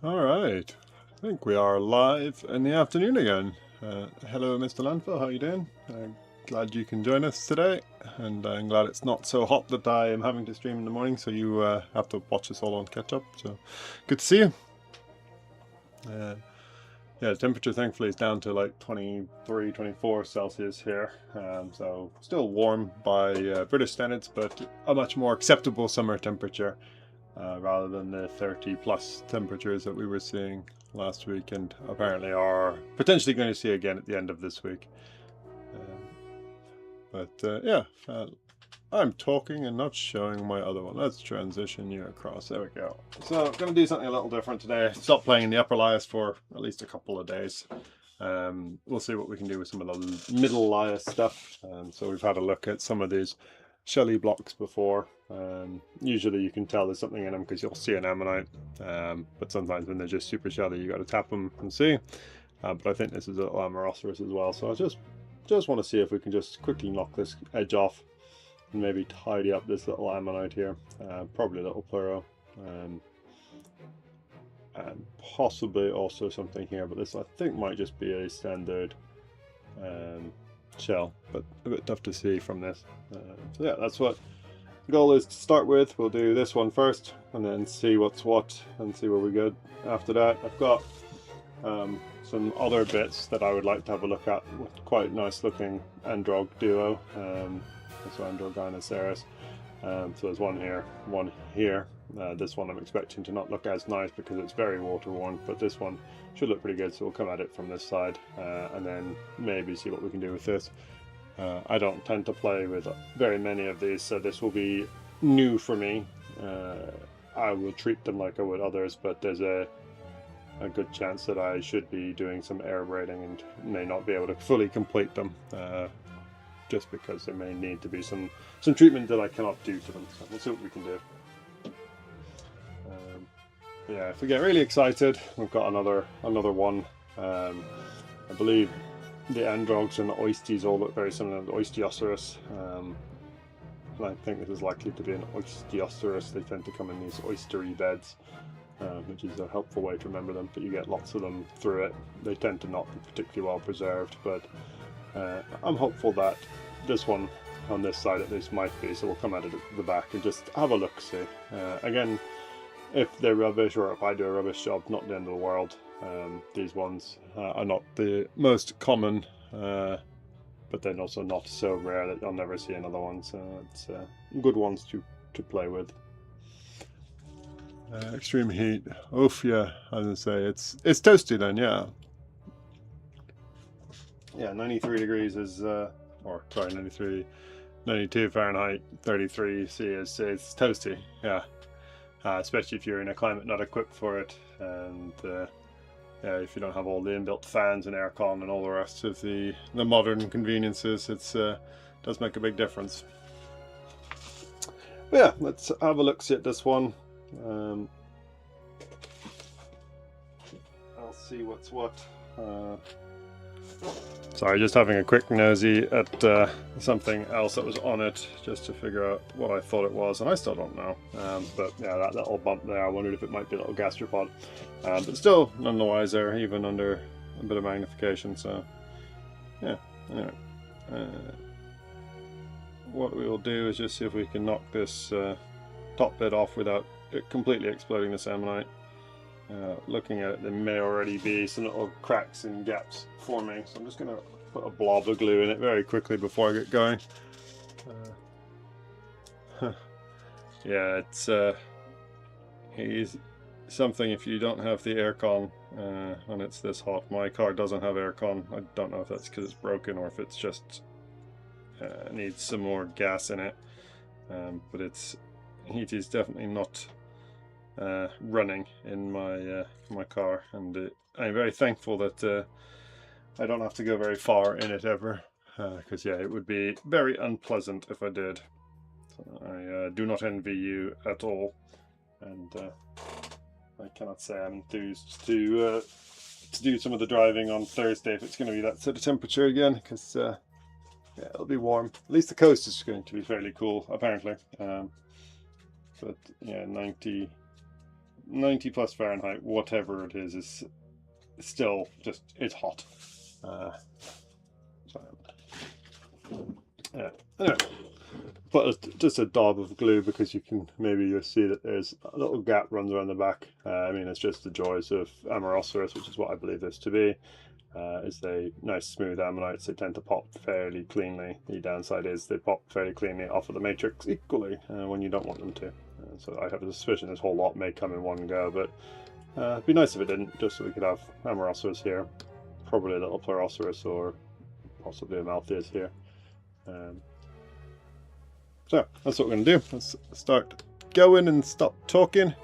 All right, I think we are live in the afternoon again. Hello, Mr. Landfill, how are you doing? Glad you can join us today, and I'm glad it's not so hot that I am having to stream in the morning, so you have to watch us all on catch up. So good to see you. Yeah, the temperature thankfully is down to like 23, 24 Celsius here, so still warm by British standards, but a much more acceptable summer temperature. Rather than the 30 plus temperatures that we were seeing last week and apparently are potentially going to see again at the end of this week. Yeah, I'm talking and not showing my other one. Let's transition you across. There we go. So I'm going to do something a little different today. Stop playing in the upper layers for at least a couple of days. We'll see what we can do with some of the middle layer stuff. So we've had a look at some of these shelly blocks before. Usually you can tell there's something in them because you'll see an ammonite, but sometimes when they're just super shelly you got to tap them and see. But I think this is a little amoroceros as well, so I just want to see if we can just quickly knock this edge off and maybe tidy up this little ammonite here, probably a little pluro, and possibly also something here, but this I think might just be a standard shell, but a bit tough to see from this. So yeah, that's what the goal is to start with. We'll do this one first and then see what's what and see where we go after that. I've got some other bits that I would like to have a look at with quite nice looking Androg duo. So Androgynoceraus. So there's one here, one here. This one I'm expecting to not look as nice because it's very water worn, but this one should look pretty good, so we'll come at it from this side and then maybe see what we can do with this. I don't tend to play with very many of these, so this will be new for me. I will treat them like I would others, but there's a good chance that I should be doing some air braiding and may not be able to fully complete them, just because there may need to be some treatment that I cannot do to them. So we'll see what we can do. Yeah, if we get really excited, we've got another one. I believe the Androgs and the Oysties all look very similar to the Oystioceras. And I think this is likely to be an Oystioceras. They tend to come in these oystery beds, which is a helpful way to remember them, but you get lots of them through it. They tend to not be particularly well preserved, but I'm hopeful that this one on this side at least might be, so we'll come at it at the back and just have a look, see. Again, if they're rubbish or if I do a rubbish job, not the end of the world. These ones are not the most common, but then also not so rare that you'll never see another one, so it's good ones to play with. Extreme heat. Oof, yeah, I was gonna say it's toasty then, yeah. Yeah, 93 degrees is, or sorry, 92 Fahrenheit, 33 C is it's toasty, yeah. Especially if you're in a climate not equipped for it, and yeah, if you don't have all the inbuilt fans and aircon and all the rest of the modern conveniences, it's does make a big difference. But yeah, let's have a look at this one. I'll see what's what. Sorry, just having a quick nosy at something else that was on it, just to figure out what I thought it was, and I still don't know. But yeah, that little bump there, I wondered if it might be a little gastropod. But still, none the wiser, even under a bit of magnification, so yeah, anyway. What we will do is just see if we can knock this top bit off without it completely exploding this ammonite. Looking at it, there may already be some little cracks and gaps forming, so I'm just going to put a blob of glue in it very quickly before I get going. Yeah, it's something if you don't have the aircon and it's this hot. My car doesn't have aircon. I don't know if that's because it's broken or if it's just needs some more gas in it, but heat is definitely not running in my car, and I'm very thankful that I don't have to go very far in it ever, because yeah, it would be very unpleasant if I did. So I do not envy you at all, and I cannot say I'm enthused to do some of the driving on Thursday if it's going to be that sort of temperature again, because yeah, it'll be warm. At least the coast is going to be fairly cool, apparently. But yeah, 90 90 plus Fahrenheit, whatever it is still just, it's hot. So, yeah. Anyway, put just a daub of glue because you can maybe you'll see that there's a little gap runs around the back. I mean, it's just the joys of ammonite, which is what I believe this to be. Is they nice smooth ammonites. They tend to pop fairly cleanly. The downside is they pop fairly cleanly off of the matrix equally when you don't want them to. So I have a suspicion this whole lot may come in one go, but it'd be nice if it didn't, just so we could have ammonite here, probably a little PalaeoTech or possibly a Maltese here. So that's what we're going to do. Let's start going and stop talking.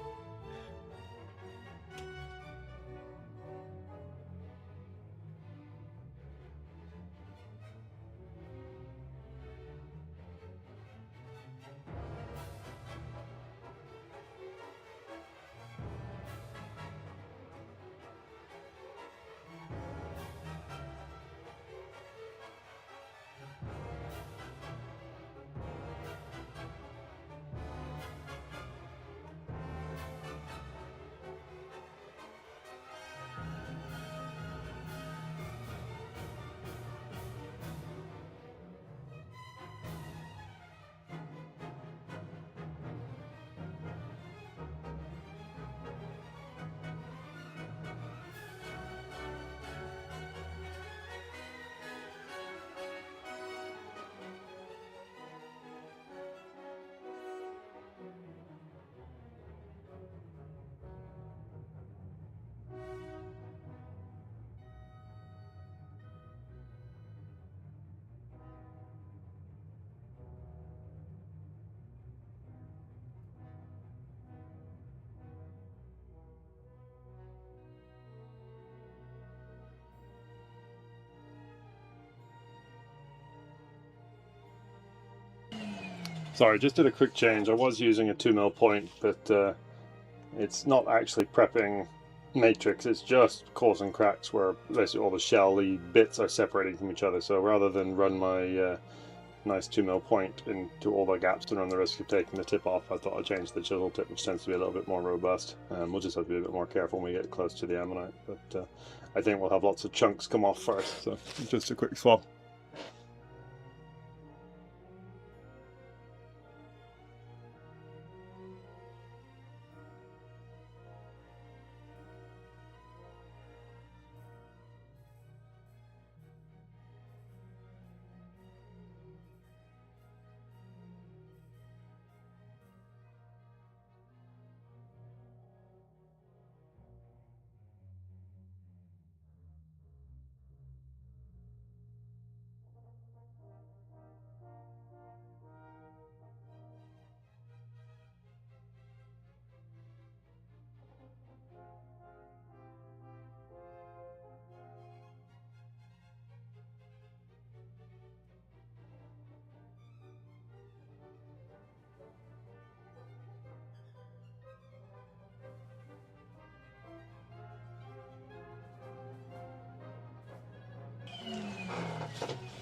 Sorry, just did a quick change. I was using a 2mm point, but it's not actually prepping matrix, it's just causing cracks where basically all the shelly bits are separating from each other. So rather than run my nice 2mm point into all the gaps and run the risk of taking the tip off, I thought I'd change the chisel tip, which tends to be a little bit more robust. We'll just have to be a bit more careful when we get close to the ammonite, but I think we'll have lots of chunks come off first, so just a quick swap.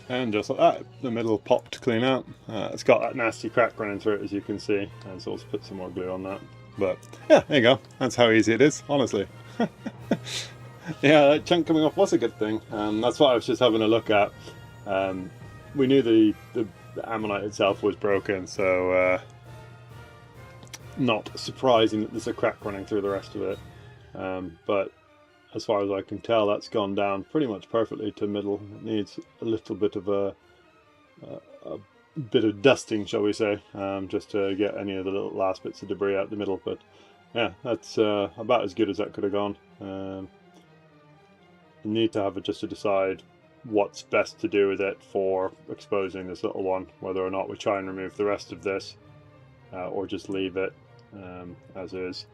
And just like that, the middle popped clean out. It's got that nasty crack running through it, as you can see, and so let's put some more glue on that. But yeah, there you go. That's how easy it is, honestly. Yeah, that chunk coming off was a good thing. That's what I was just having a look at. We knew the ammonite itself was broken, so not surprising that there's a crack running through the rest of it. But as far as I can tell, that's gone down pretty much perfectly to middle. It needs a little bit of a bit of dusting, shall we say, just to get any of the little last bits of debris out the middle. But yeah, that's about as good as that could have gone. You need to have it just to decide what's best to do with it for exposing this little one, whether or not we try and remove the rest of this or just leave it as is.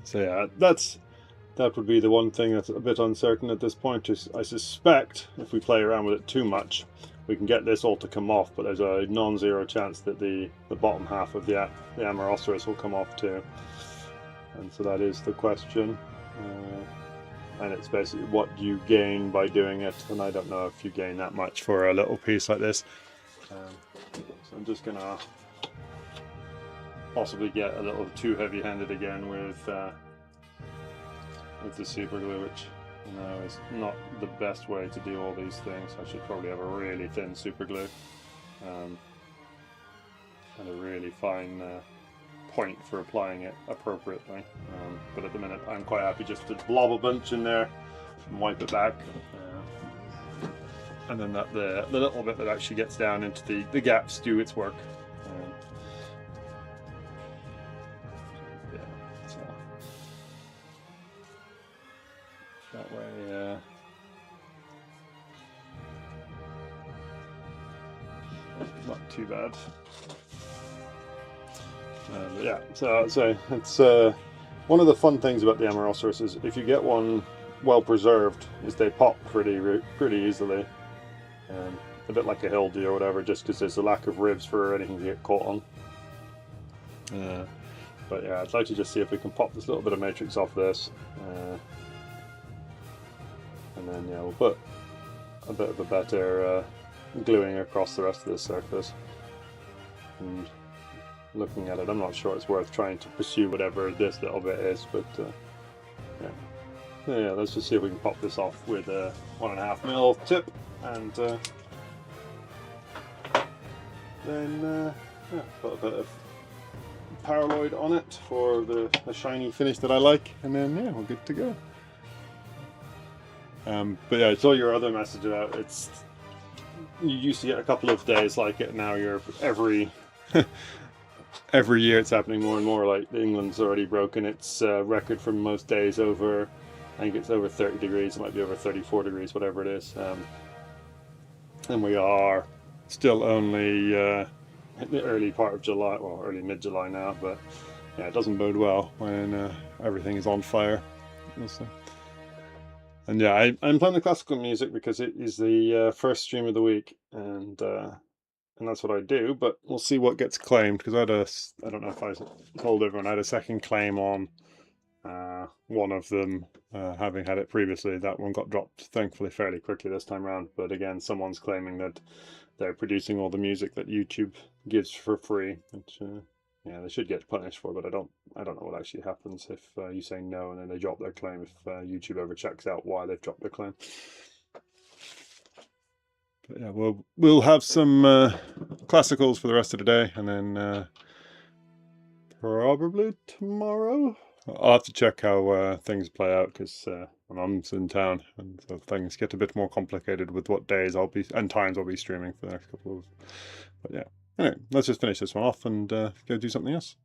So yeah, that would be the one thing that's a bit uncertain at this point. Is I suspect if we play around with it too much, we can get this all to come off, but there's a non-zero chance that the bottom half of the ammonite will come off too. And so that is the question. And it's basically what you gain by doing it, and I don't know if you gain that much for a little piece like this. So I'm just gonna possibly get a little too heavy-handed again with the super glue, which is not the best way to do all these things. I should probably have a really thin super glue and a really fine point for applying it appropriately. But at the minute, I'm quite happy just to blob a bunch in there and wipe it back. And then that the little bit that actually gets down into the gaps do its work. Yeah, so that way, not too bad. But yeah, so it's one of the fun things about the Ammonite is if you get one well preserved, is they pop pretty easily. A bit like a Hyundai or whatever, just because there's a lack of ribs for anything to get caught on. But yeah, I'd like to just see if we can pop this little bit of matrix off this, and then yeah, we'll put a bit of a better gluing across the rest of this surface. And looking at it, I'm not sure it's worth trying to pursue whatever this little bit is, but yeah, let's just see if we can pop this off with a 1.5mm tip, and then yeah, put a bit of PalaeTech on it for the shiny finish that I like, and then yeah, we're good to go. But yeah, I saw your other message about it's. You used to get a couple of days like it, now you're every every year it's happening more and more. Like England's already broken its record for most days over. I think it's over 30 degrees. It might be over 34 degrees, whatever it is. And we are still only in the early part of July, well, early mid-July now. But yeah, it doesn't bode well when everything is on fire. Also. And yeah, I'm playing the classical music because it is the first stream of the week, and that's what I do. But we'll see what gets claimed, because I don't know if I told everyone, I had a second claim on one of them, having had it previously. That one got dropped, thankfully, fairly quickly this time around. But again, someone's claiming that they're producing all the music that YouTube gives for free, which yeah, they should get punished for. But I don't know what actually happens if you say no and then they drop their claim, if YouTube ever checks out why they've dropped their claim. But yeah, we'll have some classicals for the rest of the day, and then probably tomorrow I'll have to check how things play out, because my mum's in town, and so things get a bit more complicated with what days and times I'll be streaming for the next couple of. But yeah, anyway, let's just finish this one off and go do something else.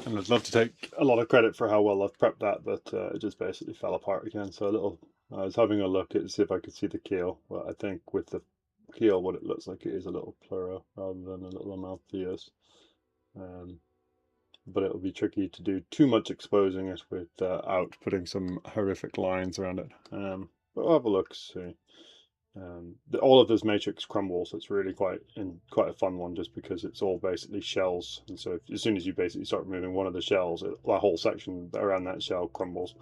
And I'd love to take a lot of credit for how well I've prepped that, but it just basically fell apart again. So I was having a look at see if I could see the keel. Well, I think with the keel, what it looks like it is a little pluro rather than a little amaltheus. But it'll be tricky to do too much exposing it without putting some horrific lines around it. But we'll have a look, see. All of this matrix crumbles. It's really quite a fun one, just because it's all basically shells, and so as soon as you basically start removing one of the shells, the whole section around that shell crumbles.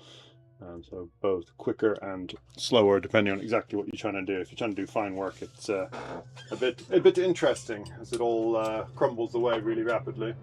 So both quicker and slower, depending on exactly what you're trying to do. If you're trying to do fine work, it's a bit interesting, as it all crumbles away really rapidly.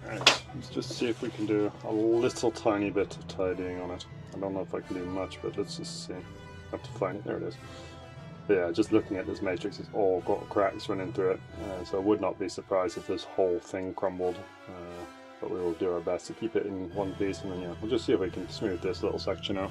Right, let's just see if we can do a little tiny bit of tidying on it. I don't know if I can do much, but let's just see. I have to find it. There it is. But yeah, just looking at this matrix, it's all got cracks running through it. So I would not be surprised if this whole thing crumbled. But we will do our best to keep it in one piece, and then yeah, we'll just see if we can smooth this little section out.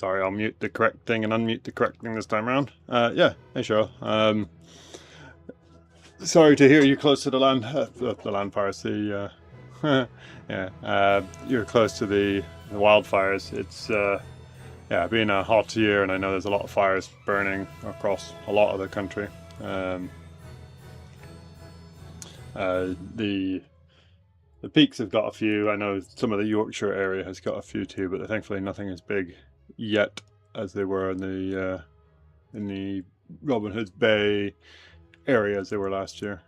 Sorry, I'll mute the correct thing and unmute the correct thing this time around. Yeah, hey Cheryl. Sorry to hear you close to the land fires. Yeah, you're close to the wildfires. It's yeah, been a hot year, and I know there's a lot of fires burning across a lot of the country. The peaks have got a few. I know some of the Yorkshire area has got a few too, but thankfully nothing as big yet as they were in the Robin Hood's Bay area as they were last year.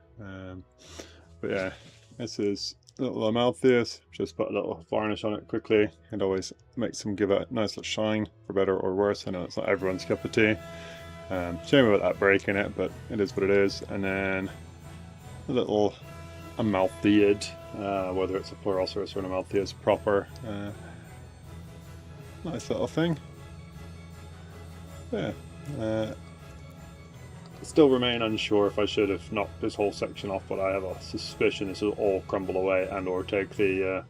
But yeah, this is a little Amaltheus. Just put a little varnish on it quickly. It always makes them give it a nice little shine, for better or worse. I know it's not everyone's cup of tea. Shame about that break in it, but it is what it is. And then a little Amaltheid, whether it's a Pleuroceros or an Amaltheus proper. Nice little thing. Yeah. Still remain unsure if I should have knocked this whole section off, but I have a suspicion this will all crumble away and or take the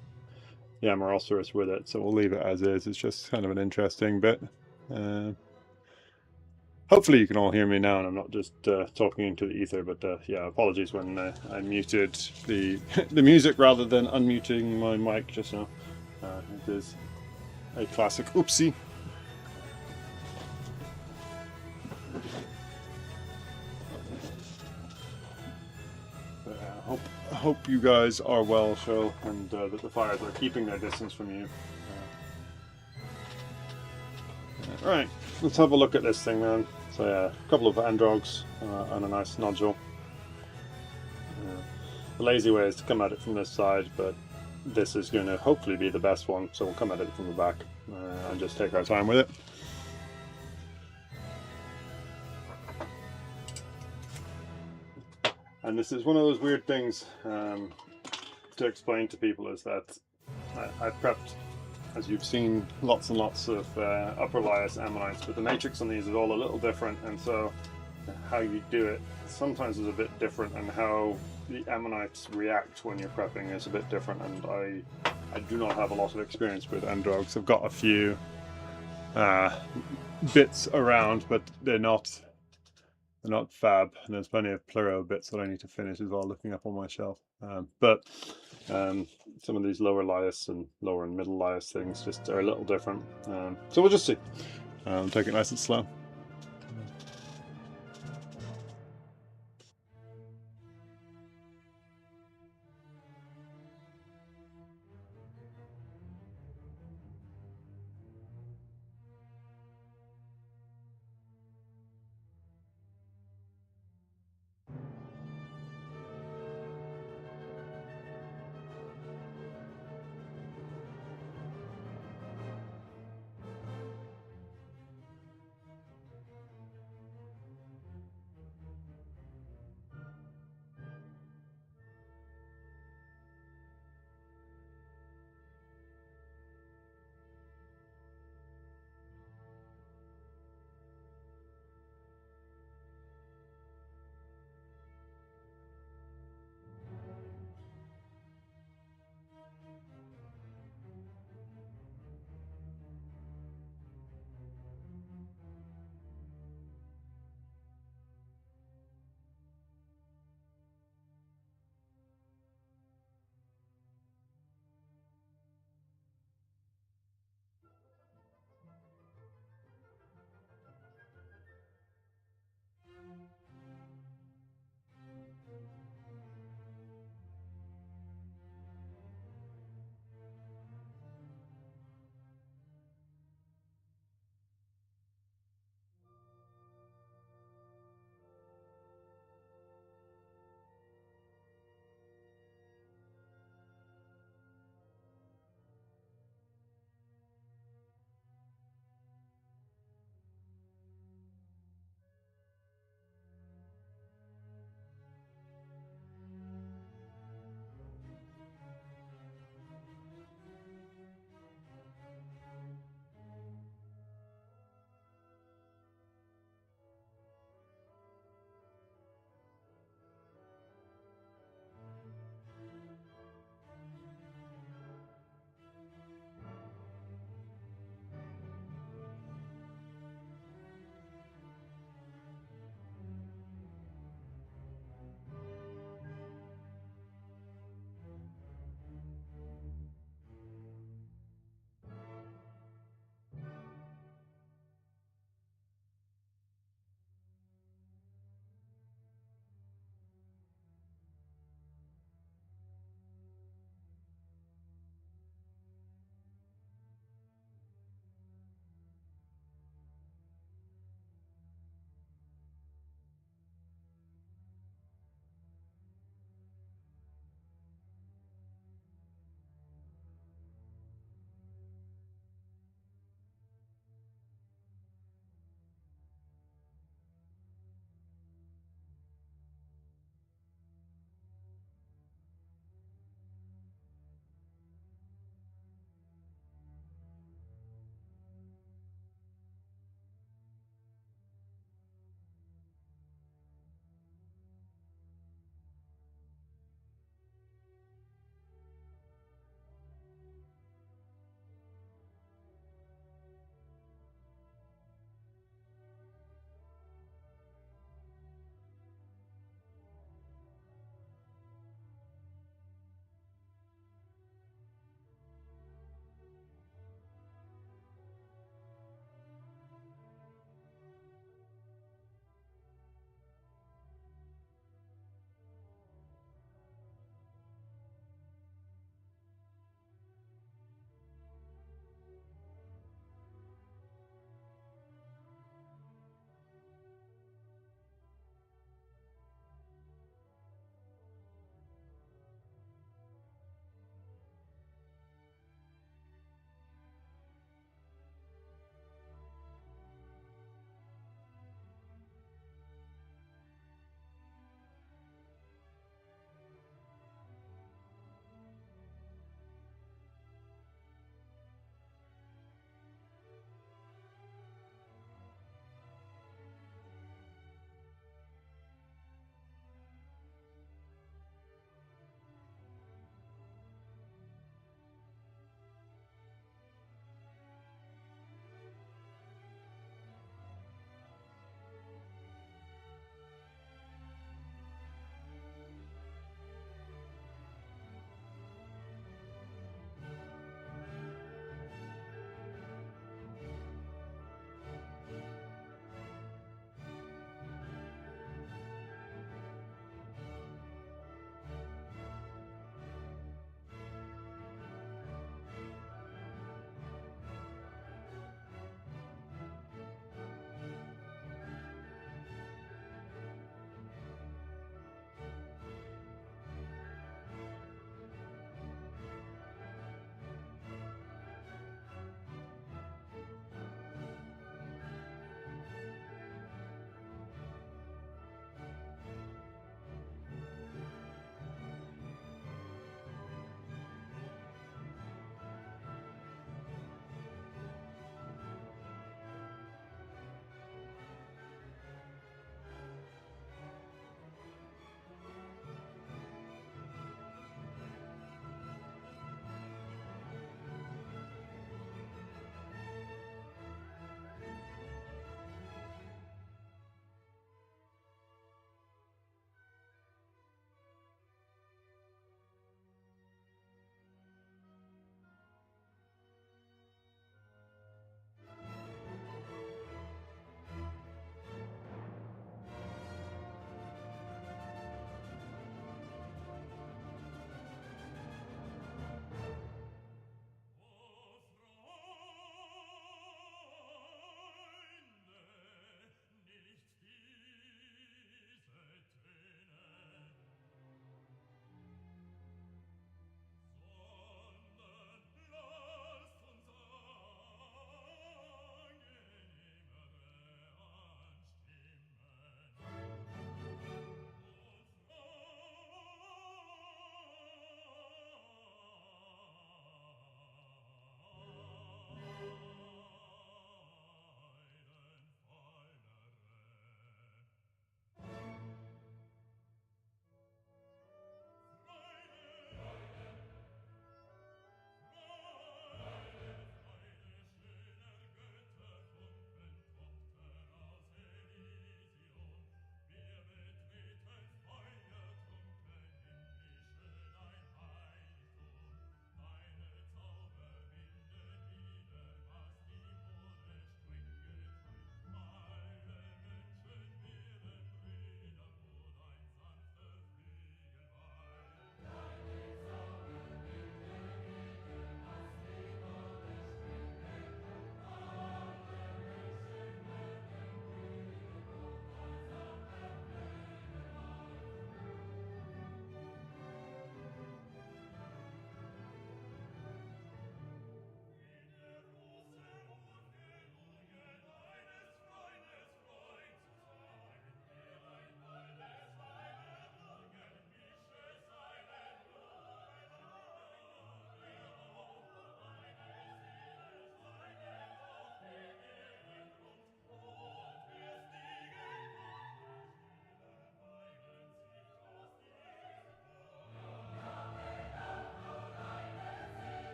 Amauroceros with it, so we'll leave it as is. It's just kind of an interesting bit. Hopefully you can all hear me now and I'm not just talking into the ether, but yeah, apologies when I muted the the music rather than unmuting my mic just now. It is a classic oopsie. I hope you guys are well, Cheryl, and that the fires are keeping their distance from you. Right, let's have a look at this thing then. So yeah, a couple of androgs and a nice nodule. The lazy way is to come at it from this side, but this is going to hopefully be the best one, so we'll come at it from the back and just take our time with it. And this is one of those weird things to explain to people, is that I've prepped, as you've seen, lots and lots of upper lias ammonites, but the matrix on these is all a little different, and so how you do it sometimes is a bit different, and how the ammonites react when you're prepping is a bit different, and I do not have a lot of experience with androgs. I've got a few bits around, but they're not fab, and there's plenty of pleuro bits that I need to finish as well, looking up on my shelf. But some of these lower lias and lower and middle lias things just are a little different. So we'll just see. Take it nice and slow.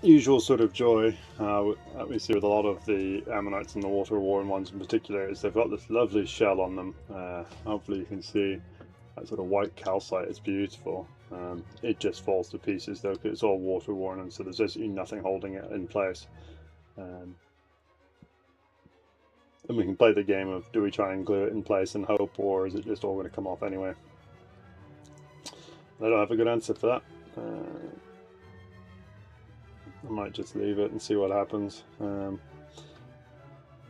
usual sort of joy that we see with a lot of the ammonites and the water-worn ones in particular is they've got this lovely shell on them. Hopefully you can see that sort of white calcite. It's beautiful. It just falls to pieces though because it's all water-worn, and so there's basically nothing holding it in place. And we can play the game of, do we try and glue it in place and hope, or is it just all going to come off anyway? I don't have a good answer for that. I might just leave it and see what happens.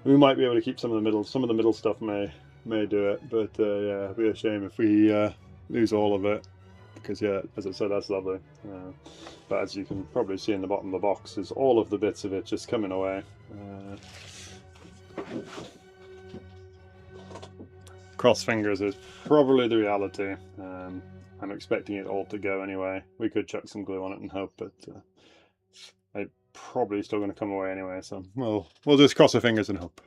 We might be able to keep some of the middle. Some of the middle stuff may do it, but yeah, it'd be a shame if we lose all of it. Because yeah, as I said, that's lovely. But as you can probably see in the bottom of the box, is all of the bits of it just coming away. Cross fingers is probably the reality. I'm expecting it all to go anyway. We could chuck some glue on it and hope, but it's probably still going to come away anyway. So we'll just cross our fingers and hope.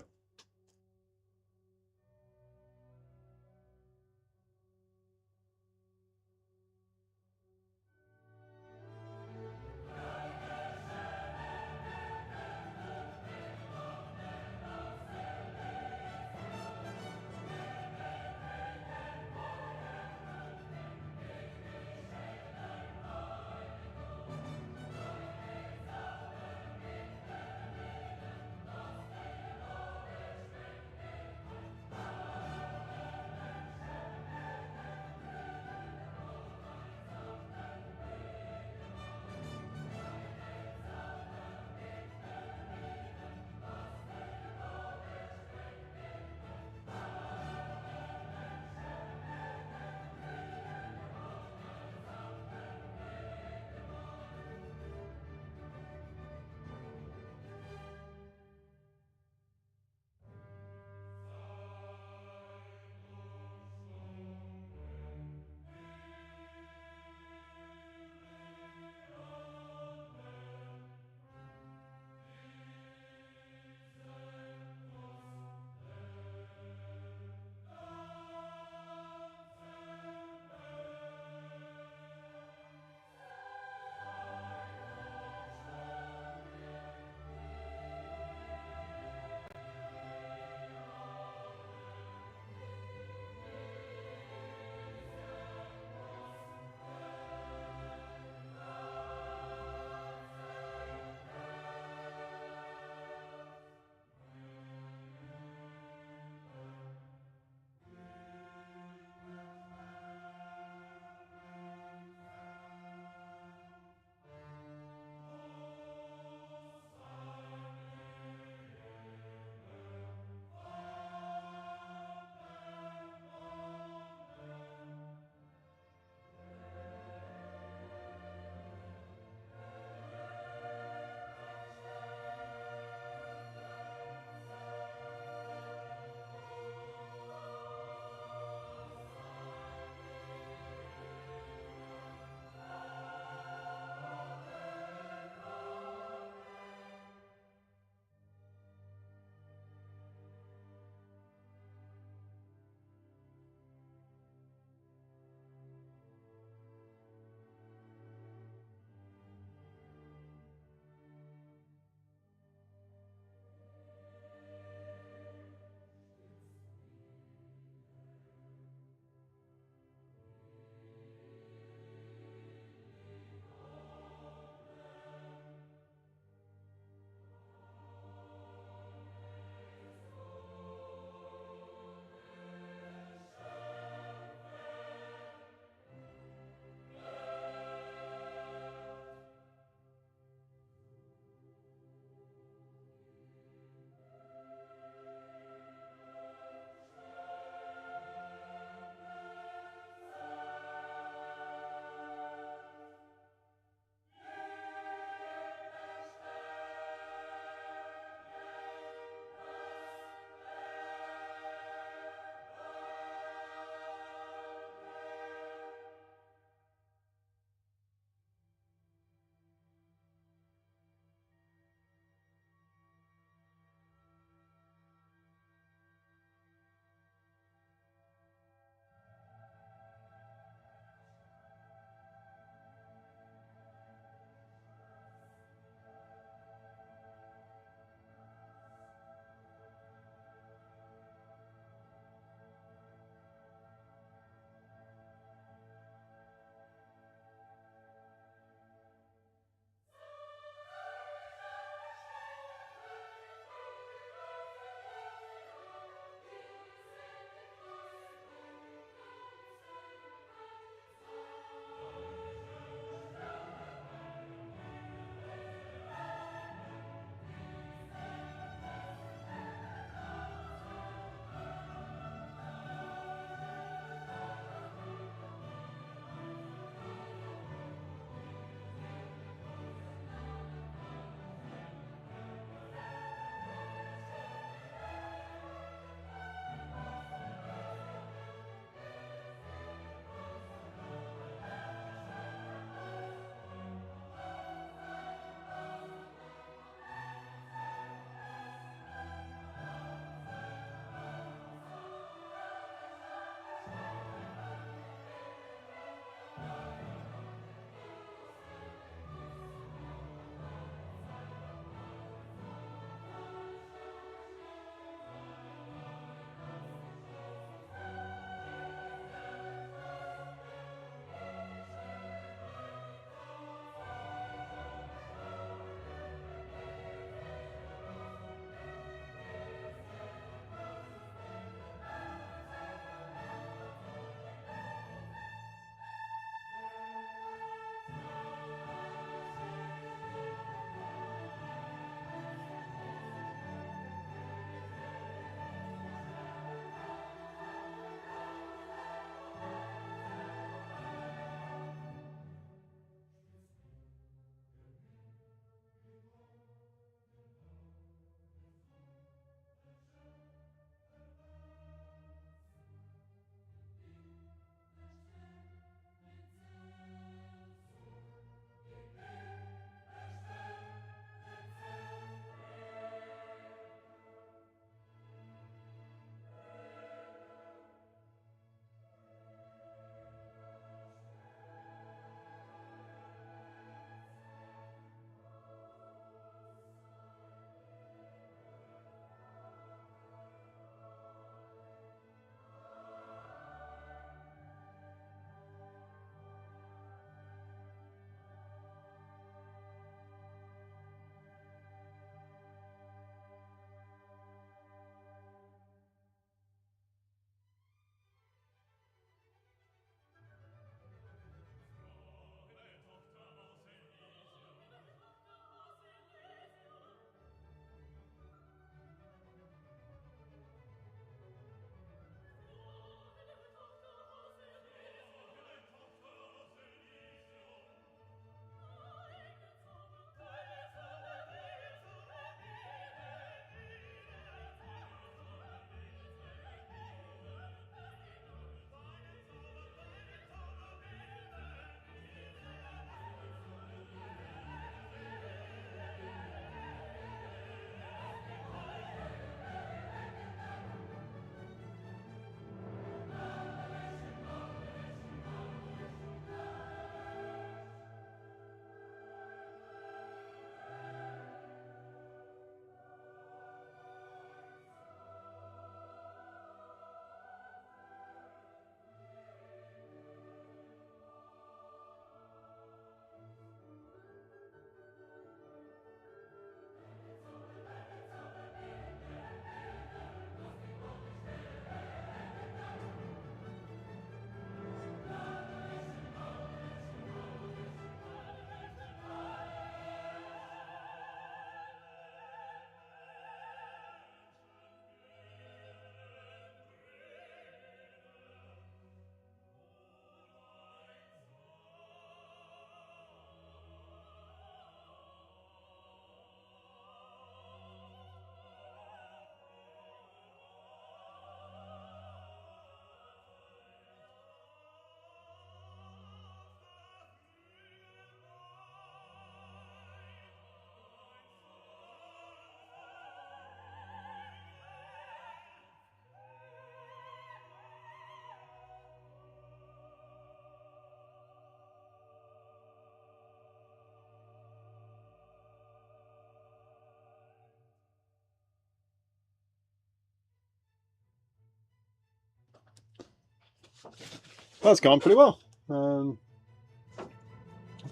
that's gone pretty well.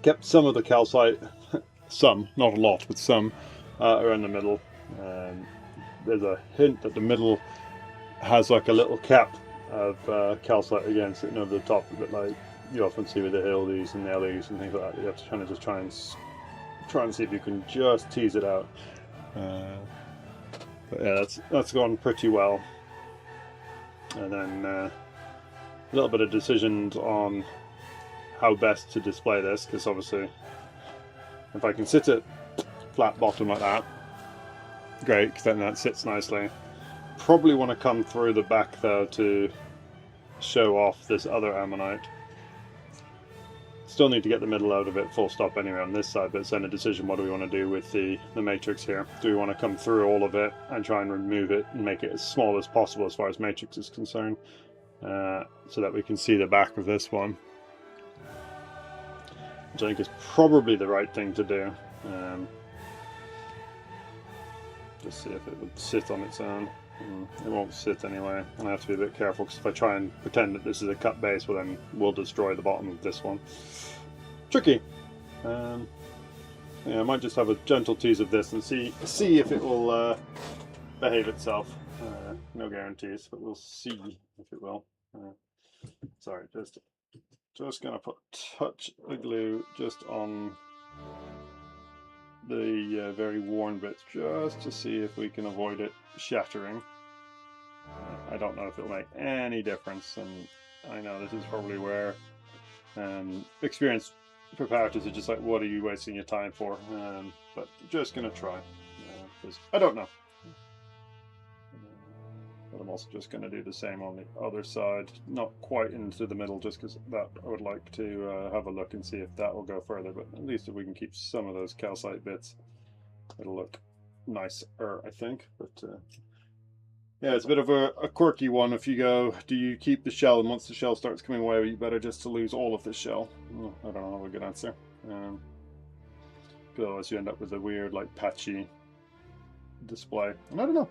Kept some of the calcite, some, not a lot, but some around the middle. There's a hint that the middle has like a little cap of calcite again sitting over the top, a bit like you often see with the Hildies and the Ellies and things like that. You have to kind of just try and see if you can just tease it out. But yeah, that's gone pretty well. And then a little bit of decisions on how best to display this, because obviously if I can sit it flat bottom like that, great, because then that sits nicely. Probably want to come through the back though to show off this other ammonite. Still need to get the middle out of it full stop anyway on this side, but it's then a decision, what do we want to do with the matrix here? Do we want to come through all of it and try and remove it and make it as small as possible as far as matrix is concerned, so that we can see the back of this one, which I think is probably the right thing to do. Just see if it would sit on its own. It won't sit anyway, and I have to be a bit careful, because if I try and pretend that this is a cut base, well then we'll destroy the bottom of this one. Tricky. Yeah, I might just have a gentle tease of this and see if it will behave itself. No guarantees, but we'll see if it will. Sorry, just gonna put a touch of glue just on the very worn bits, just to see if we can avoid it shattering. I don't know if it'll make any difference, and I know this is probably where experienced preparators are just like, what are you wasting your time for? But just gonna try, because I don't know. But I'm also just going to do the same on the other side, not quite into the middle, just because that I would like to have a look and see if that will go further. But at least if we can keep some of those calcite bits, it'll look nicer, I think. But yeah, it's a bit of a quirky one. If you go, do you keep the shell, and once the shell starts coming away, you better just to lose all of the shell? Well, I don't know a good answer. Otherwise you end up with a weird, like, patchy display. And I don't know.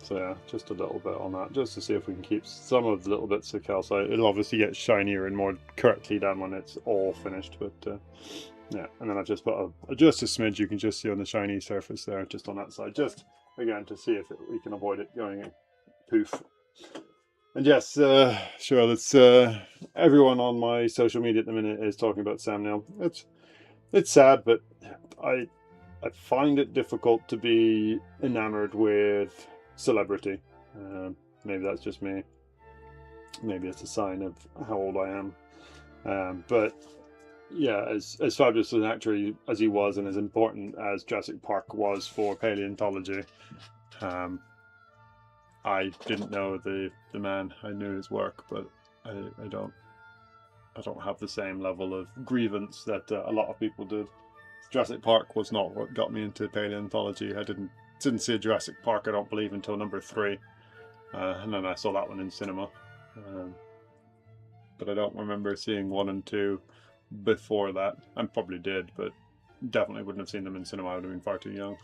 So yeah, just a little bit on that, just to see if we can keep some of the little bits of calcite. It'll obviously get shinier and more correctly done when it's all finished, but yeah. And then I've just put just a smidge, you can just see on the shiny surface there, just on that side, just again to see if we can avoid it going poof. And yes, sure, that's everyone on my social media at the minute is talking about Sam Neill. It's sad, but I find it difficult to be enamored with celebrity. Maybe that's just me. Maybe it's a sign of how old I am. But yeah, as fabulous an actor as he was, and as important as Jurassic Park was for paleontology, I didn't know the man. I knew his work, but I don't have the same level of grievance that a lot of people did. Jurassic Park was not what got me into paleontology. I didn't see Jurassic Park, I don't believe, until number 3, and then I saw that one in cinema. But I don't remember seeing 1 and 2 before that. I probably did, but definitely wouldn't have seen them in cinema. I would have been far too young.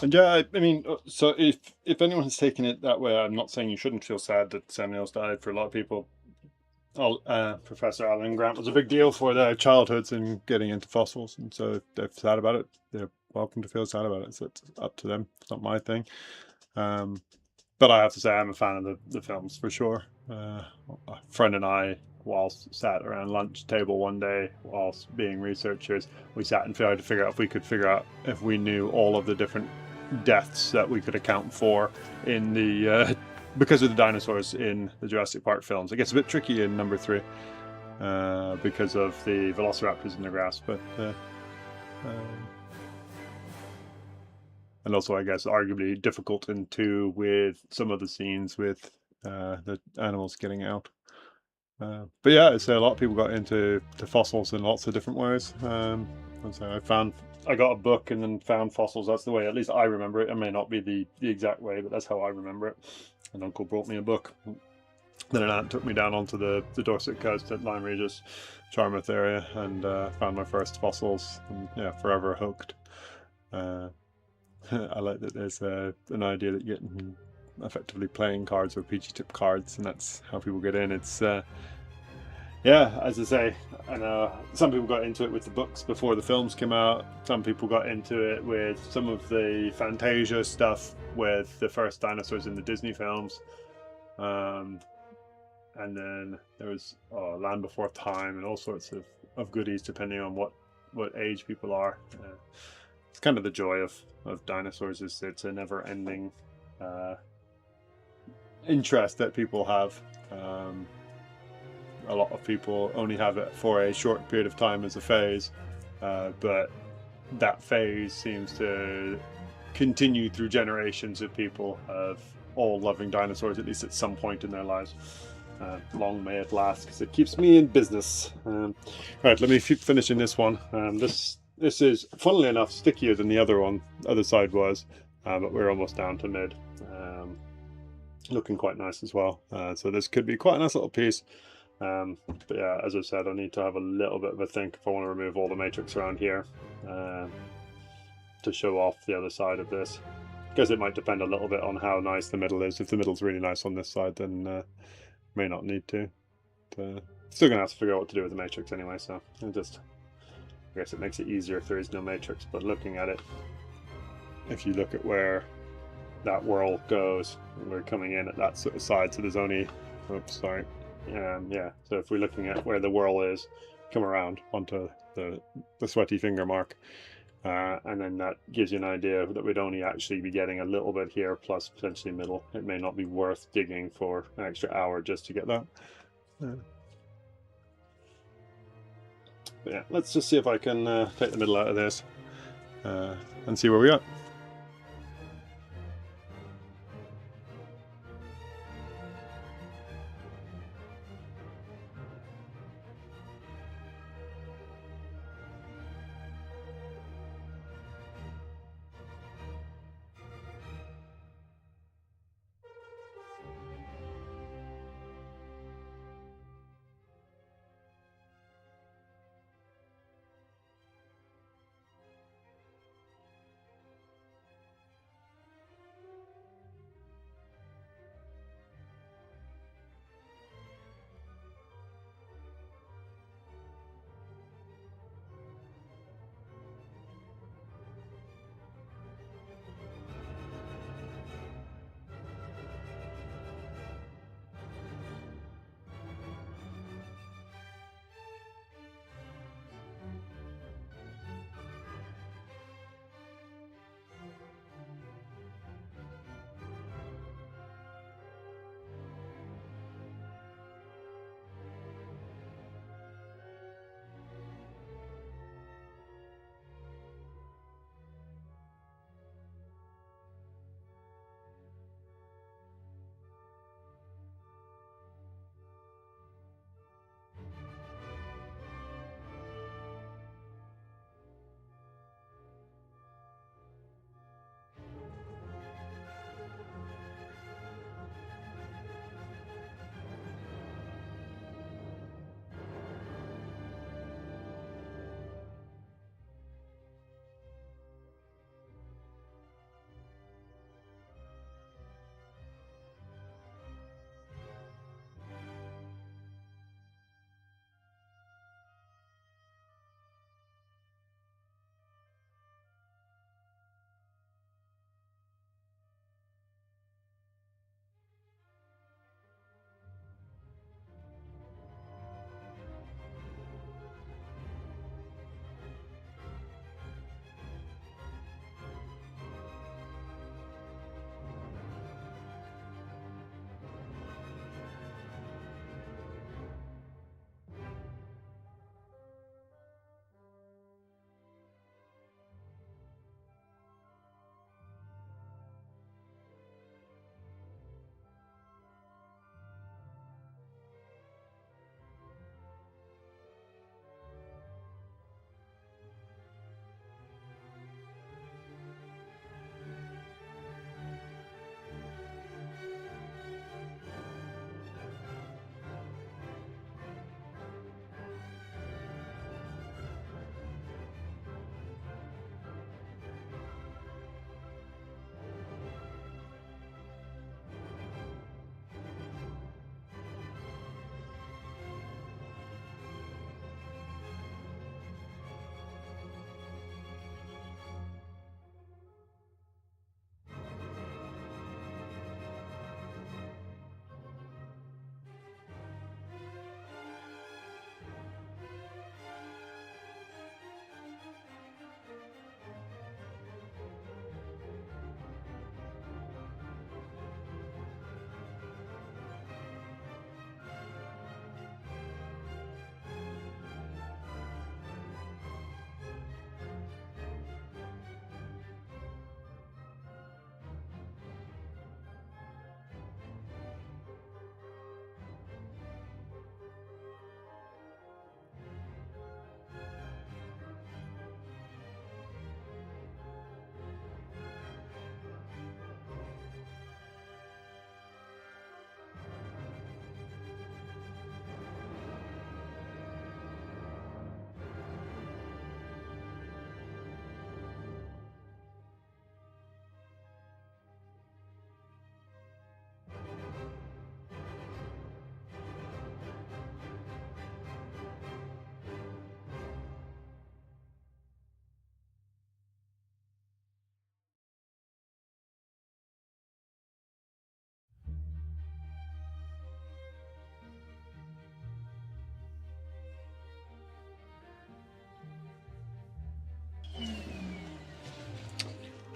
And yeah, I mean, so if anyone's taking it that way, I'm not saying you shouldn't feel sad that Samuel's died. For a lot of people, Professor Alan Grant was a big deal for their childhoods and getting into fossils, and so if they're sad about it, they're welcome to feel sad about it. So it's up to them. It's not my thing. But I have to say, I'm a fan of the films for sure. A friend and I, whilst sat around lunch table one day, whilst being researchers, we sat and tried to figure out if we knew all of the different deaths that we could account for in the because of the dinosaurs in the Jurassic Park films. It gets a bit tricky in number 3 because of the velociraptors in the grass, but and also I guess arguably difficult in 2 with some of the scenes with the animals getting out. But yeah, I'd say a lot of people got into fossils in lots of different ways. And so I got a book and then found fossils. That's the way, at least I remember it. It may not be the exact way, but that's how I remember it. An uncle brought me a book. Then an aunt took me down onto the Dorset coast at Lyme Regis, Charmouth area, and found my first fossils. And yeah, forever hooked. I like that there's an idea that you get effectively playing cards or PG tip cards, and that's how people get in. It's yeah, as I say, I know some people got into it with the books before the films came out. Some people got into it with some of the Fantasia stuff with the first dinosaurs in the Disney films. And then there was Land Before Time and all sorts of goodies depending on what age people are. It's kind of the joy of dinosaurs, is it's a never-ending interest that people have. A lot of people only have it for a short period of time as a phase, but that phase seems to continue through generations of people of all loving dinosaurs, at least at some point in their lives. Long may it last, because it keeps me in business. Right, let me keep finishing this one. This is, funnily enough, stickier than the other side was, but we're almost down to mid. Looking quite nice as well. So this could be quite a nice little piece. But yeah, as I said, I need to have a little bit of a think if I want to remove all the matrix around here to show off the other side of this. Because it might depend a little bit on how nice the middle is. If the middle's really nice on this side, then may not need to. But still gonna have to figure out what to do with the matrix anyway, so I guess it makes it easier if there is no matrix. But looking at it, if you look at where that whirl goes, we're coming in at that sort of side, so there's only, oops, sorry. Yeah, so if we're looking at where the whirl is, come around onto the sweaty finger mark, and then that gives you an idea that we'd only actually be getting a little bit here, plus potentially middle. It may not be worth digging for an extra hour just to get that. But yeah, let's just see if I can take the middle out of this and see where we are.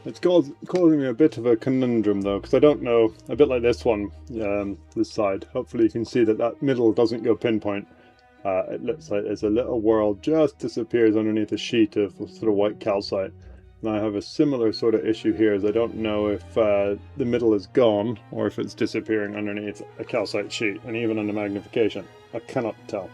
It's causing me a bit of a conundrum though, because I don't know, a bit like this one, this side. Hopefully you can see that that middle doesn't go pinpoint. It looks like there's a little whorl just disappears underneath a sheet of sort of white calcite. And I have a similar sort of issue here, as I don't know if the middle is gone or if it's disappearing underneath a calcite sheet, and even under magnification. I cannot tell.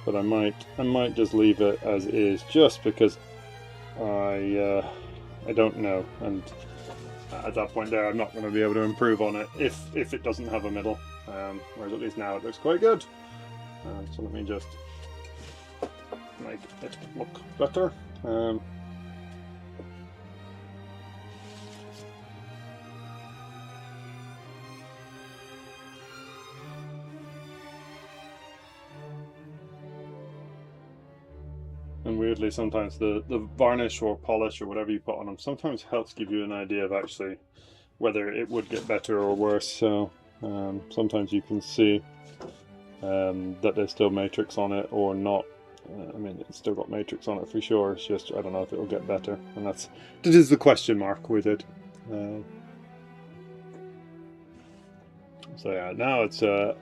But I might just leave it as is, just because I don't know, and at that point there I'm not going to be able to improve on it if it doesn't have a middle, whereas at least now it looks quite good. So let me just make it look better. And weirdly, sometimes the varnish or polish or whatever you put on them sometimes helps give you an idea of actually whether it would get better or worse. So sometimes you can see that there's still matrix on it or not. I mean, it's still got matrix on it for sure. It's just I don't know if it'll get better, and that is the question mark with it. So yeah, now it's a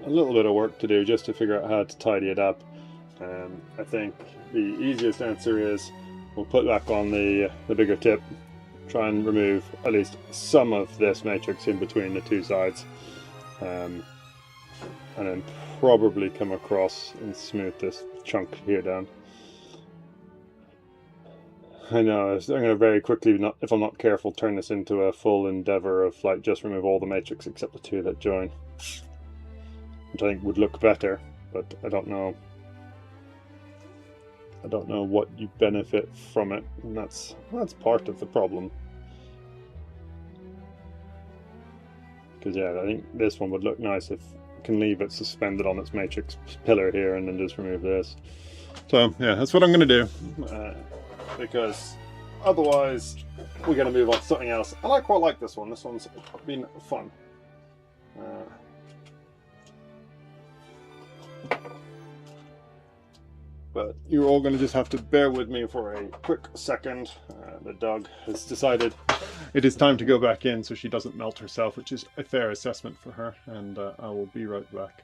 little bit of work to do just to figure out how to tidy it up. I think the easiest answer is we'll put back on the bigger tip, try and remove at least some of this matrix in between the two sides, and then probably come across and smooth this chunk here down. I know, I'm going to very quickly, if I'm not careful, turn this into a full endeavour of like just remove all the matrix except the two that join, which I think would look better, but I don't know. I don't know what you benefit from it, and that's part of the problem. Because yeah, I think this one would look nice if you can leave it suspended on its matrix pillar here and then just remove this. So yeah, that's what I'm going to do, because otherwise we're going to move on to something else. And I quite like this one. This one's been fun. But you're all going to just have to bear with me for a quick second. The dog has decided it is time to go back in so she doesn't melt herself, which is a fair assessment for her, and I will be right back.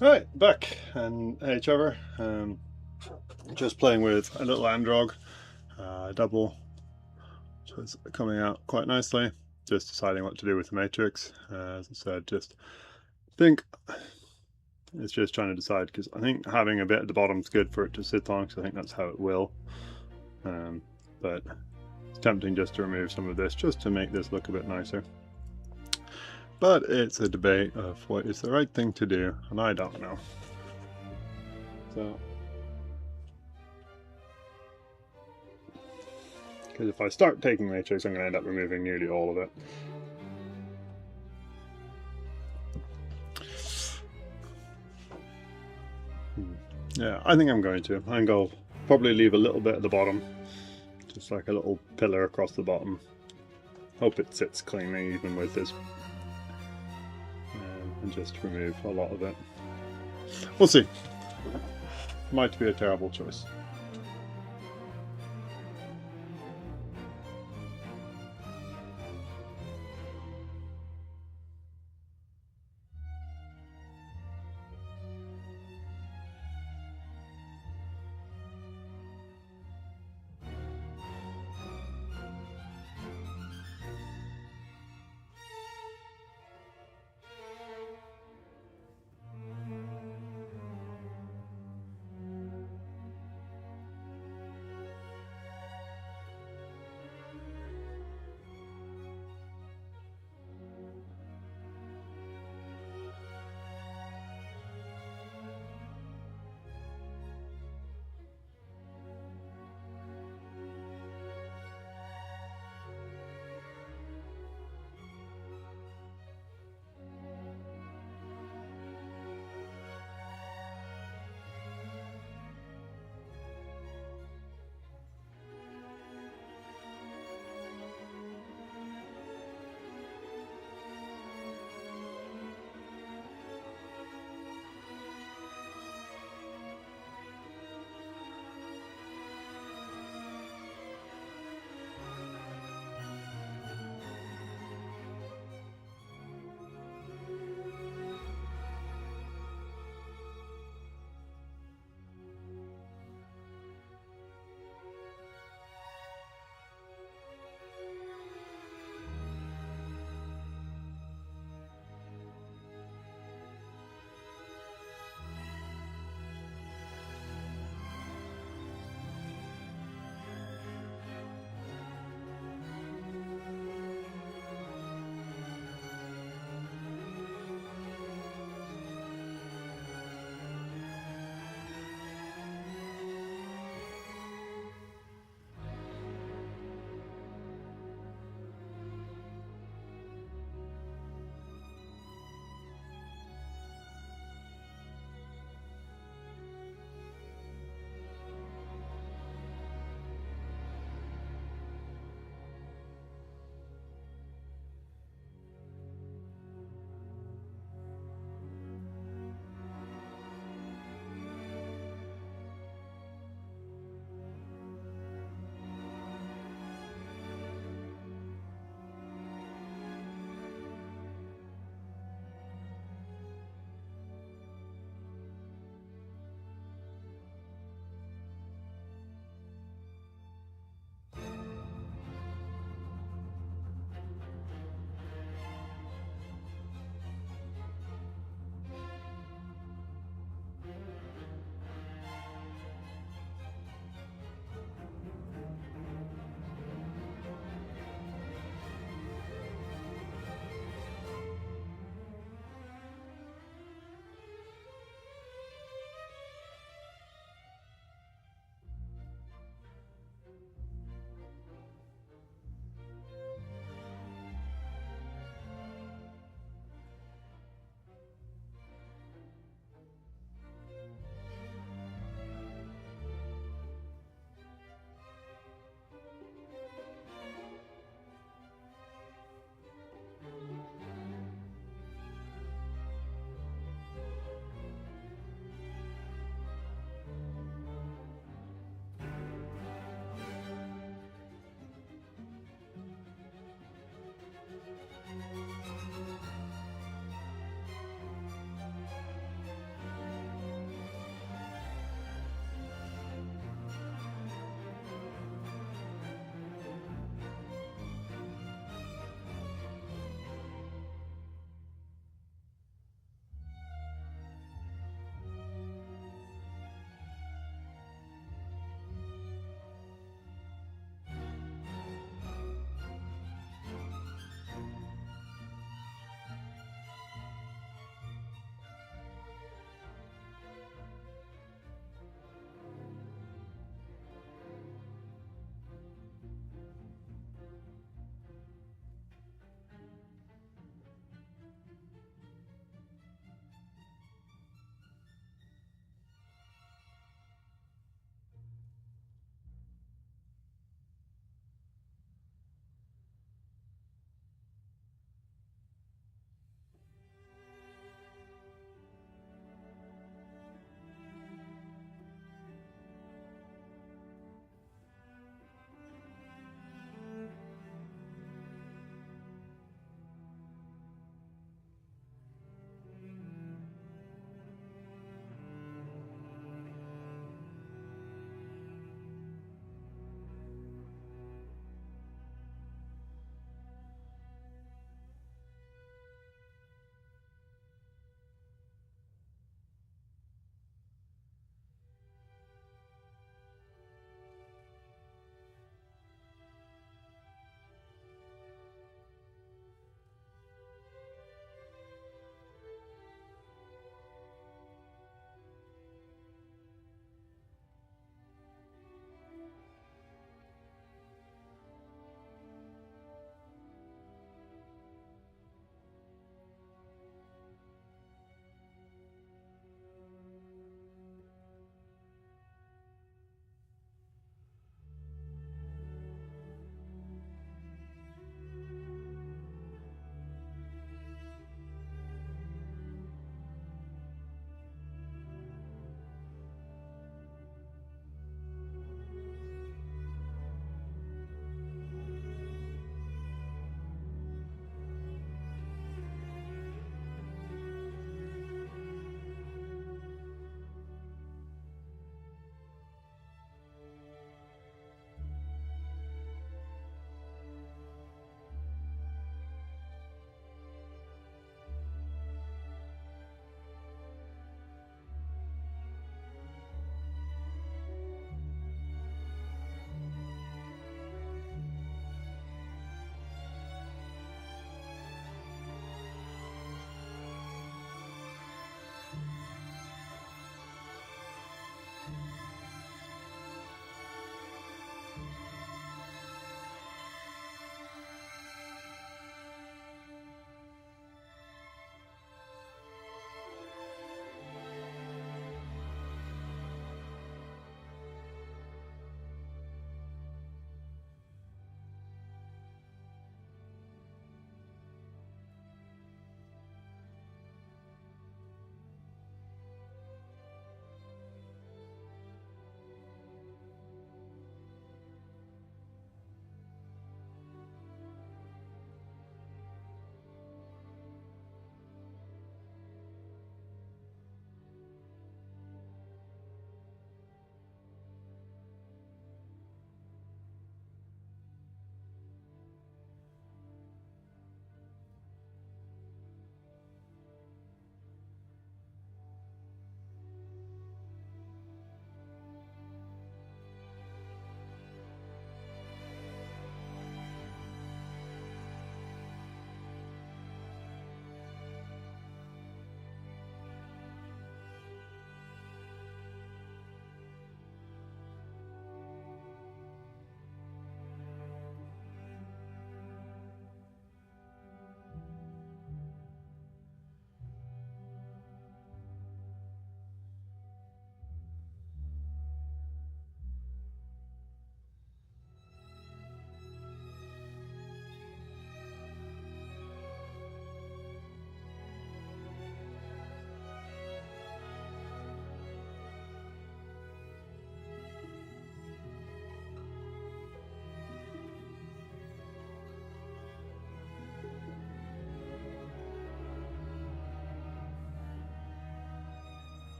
Right, back, and hey Trevor, just playing with a little Androg double, which is coming out quite nicely. Just deciding what to do with the matrix. As I said, just think it's just trying to decide, because I think having a bit at the bottom is good for it to sit on, because I think that's how it will. But it's tempting just to remove some of this just to make this look a bit nicer. But it's a debate of what is the right thing to do, and I don't know. So, because if I start taking matrix, I'm going to end up removing nearly all of it. Yeah, I think I'm going to. I think I'll probably leave a little bit at the bottom, just like a little pillar across the bottom. Hope it sits cleanly even with this, and just remove a lot of it. We'll see. Might be a terrible choice.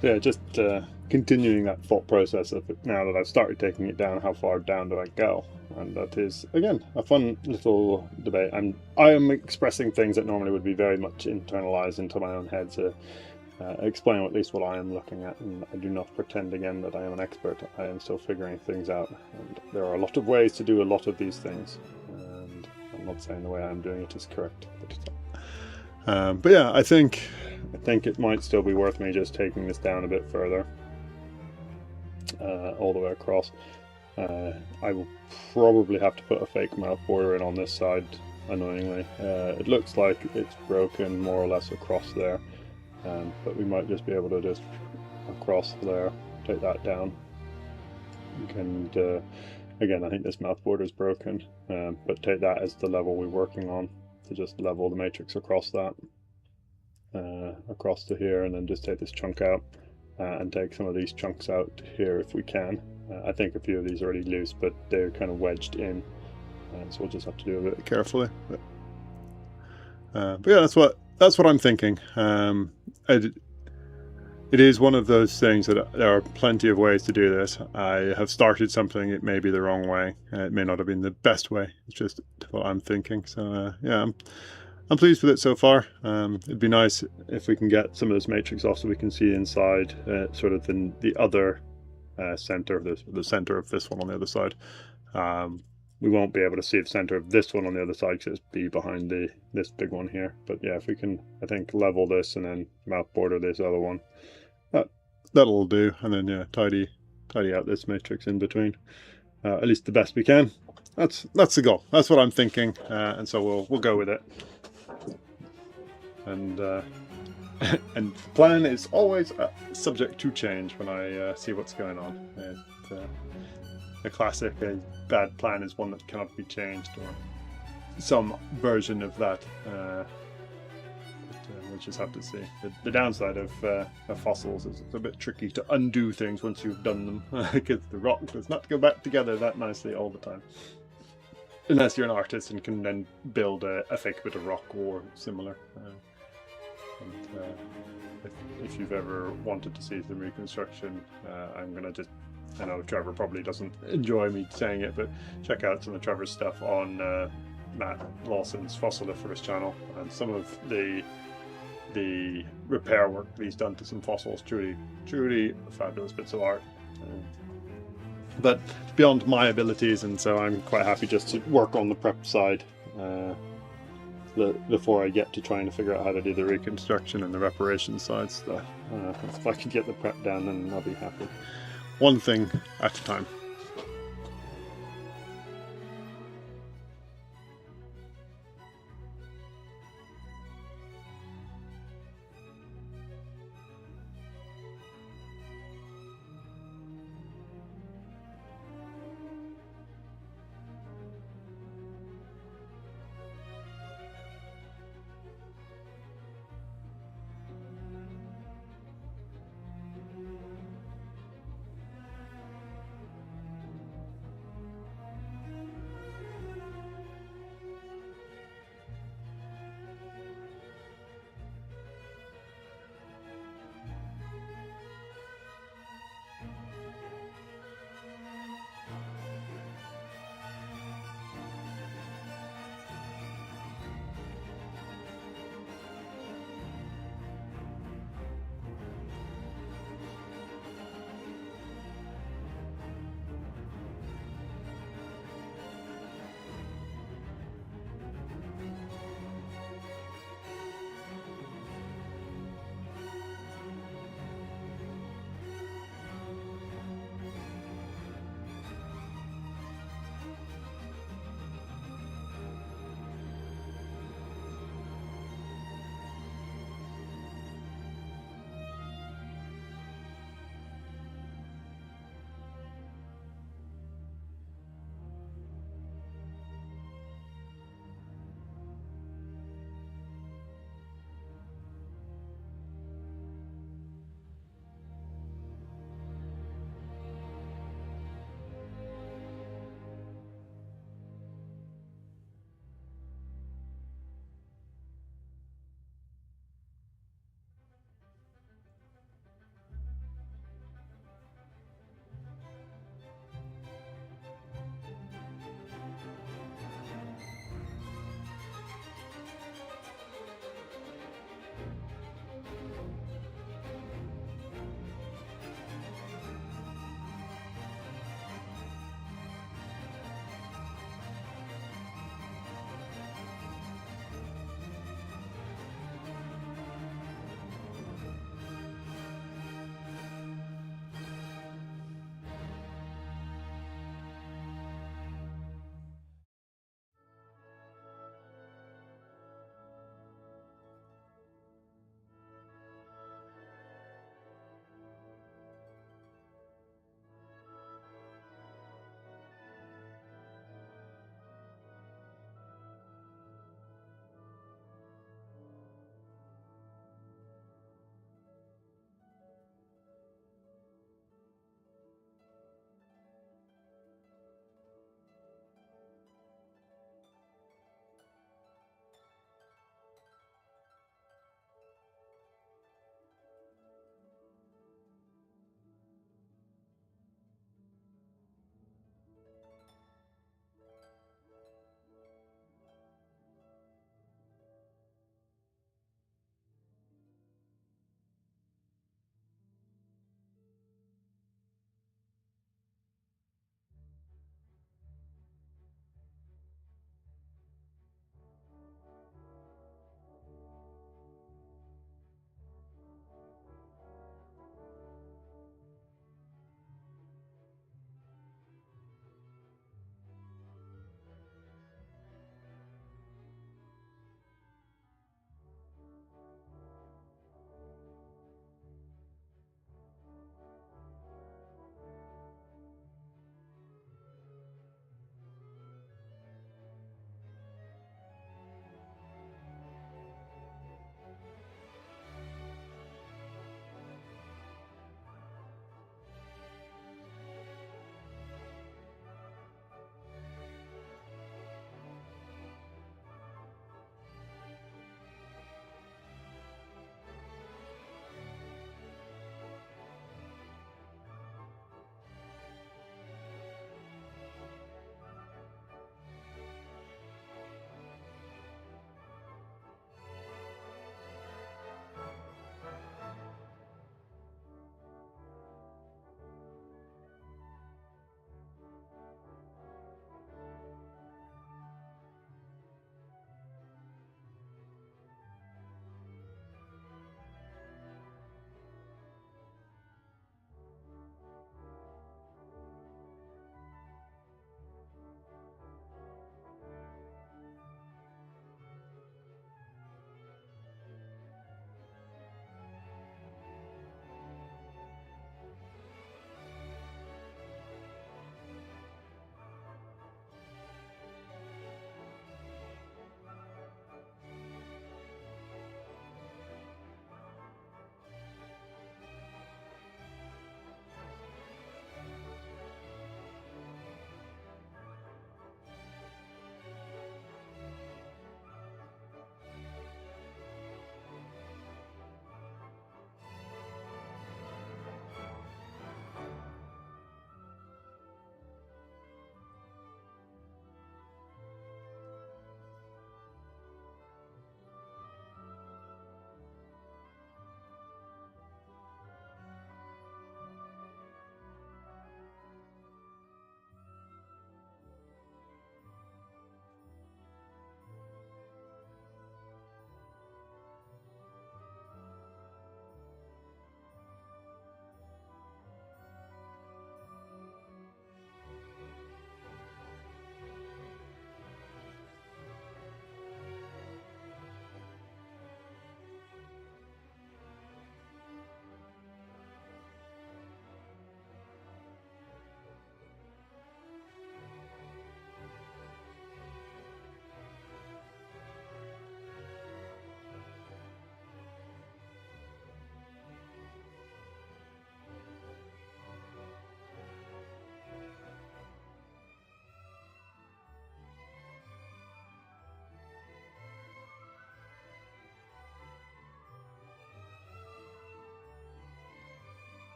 So yeah, just continuing that thought process of now that I've started taking it down, how far down do I go? And that is, again, a fun little debate. I am expressing things that normally would be very much internalized into my own head to explain at least what I am looking at, and I do not pretend again that I am an expert. I am still figuring things out, and there are a lot of ways to do a lot of these things, and I'm not saying the way I'm doing it is correct. But yeah, I think it might still be worth me just taking this down a bit further, all the way across. I will probably have to put a fake mouth border in on this side, annoyingly. It looks like it's broken more or less across there, but we might just be able to just across there, take that down. And again, I think this mouth border is broken, but take that as the level we're working on, to just level the matrix across that, across to here, and then just take this chunk out, and take some of these chunks out here if we can. I think a few of these are already loose, but they're kind of wedged in, so we'll just have to do a bit carefully. But yeah, that's what I'm thinking. It is one of those things that there are plenty of ways to do this. I have started something, it may be the wrong way, it may not have been the best way, it's just what I'm thinking. So yeah, I'm pleased with it so far. It'd be nice if we can get some of this matrix off so we can see inside, sort of the other center, the center of this one on the other side. We won't be able to see the center of this one on the other side because it's be behind this big one here. But yeah, if we can, I think, level this and then mouth border this other one, that'll do. And then yeah, tidy out this matrix in between, at least the best we can. That's the goal. That's what I'm thinking, and so we'll go with it. And and the plan is always subject to change when I see what's going on. The classic, a bad plan is one that cannot be changed, or some version of that. We'll just have to see. The downside of fossils is it's a bit tricky to undo things once you've done them, because the rock does not go back together that nicely all the time. Unless you're an artist and can then build a fake bit of rock or similar. If you've ever wanted to see some reconstruction, I'm going to just, I know Trevor probably doesn't enjoy me saying it, but check out some of Trevor's stuff on Matt Lawson's Fossiliferous channel, and some of the repair work that he's done to some fossils. Truly fabulous bits of art. But beyond my abilities, and so I'm quite happy just to work on the prep side before I get to trying to figure out how to do the reconstruction and the reparation side stuff. If I can get the prep down, then I'll be happy. One thing at a time.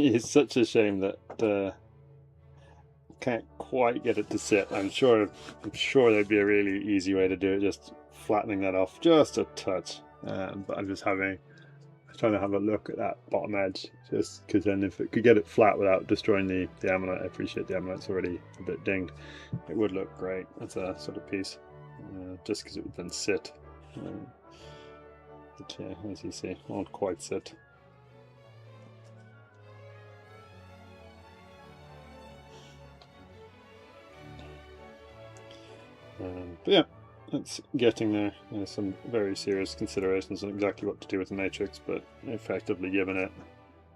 It's such a shame that can't quite get it to sit. I'm sure there'd be a really easy way to do it, just flattening that off just a touch. But I'm trying to have a look at that bottom edge, just because then if it could get it flat without destroying the ammonite, I appreciate the ammonite's already a bit dinged, it would look great as a sort of piece, just because it would then sit. But yeah, as you see, won't quite sit. But yeah, it's getting there. There's some very serious considerations on exactly what to do with the matrix, but effectively given it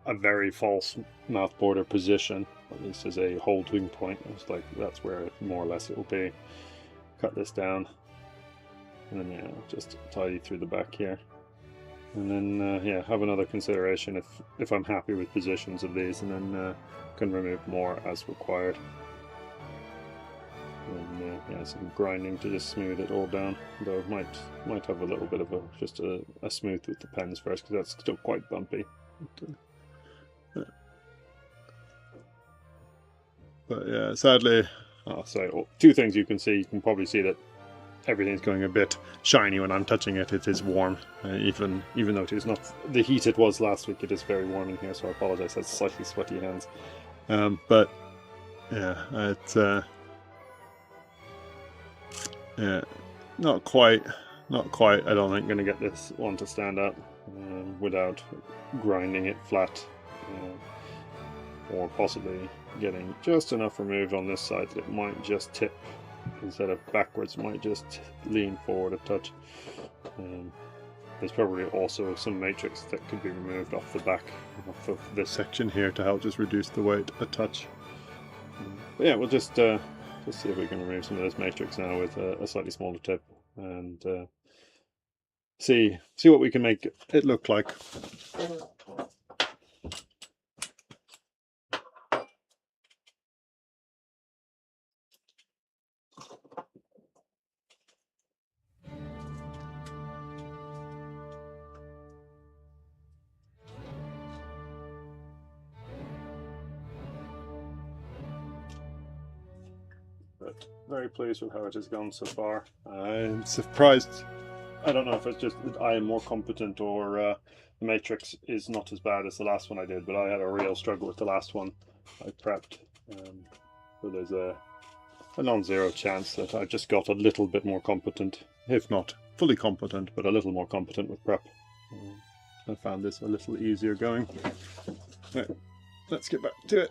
a very false mouth border position, at least as a holding point. It's like that's where more or less it will be. Cut this down, and then yeah, just tidy through the back here, and then yeah, have another consideration if I'm happy with positions of these, and then can remove more as required. And yeah, some grinding to just smooth it all down, though might have a little bit of just a smooth with the pens first, because that's still quite bumpy. But yeah, sadly, so two things you can see. You can probably see that everything's going a bit shiny when I'm touching it. It is warm, even though it is not the heat it was last week. It is very warm in here, so I apologize. That's slightly sweaty hands, but yeah, it's yeah, not quite. I don't think going to get this one to stand up without grinding it flat, or possibly getting just enough removed on this side that it might just tip instead of backwards. It might just lean forward a touch. There's probably also some matrix that could be removed off the back of this section here to help just reduce the weight a touch. But yeah, we'll just see if we can remove some of this matrix now with a slightly smaller tip, and see what we can make it look like. But very pleased with how it has gone so far. I'm surprised. I don't know if it's just that I am more competent, or the matrix is not as bad as the last one I did, but I had a real struggle with the last one I prepped. So there's a non-zero chance that I just got a little bit more competent, if not fully competent, but a little more competent with prep. I found this a little easier going. Right, let's get back to it.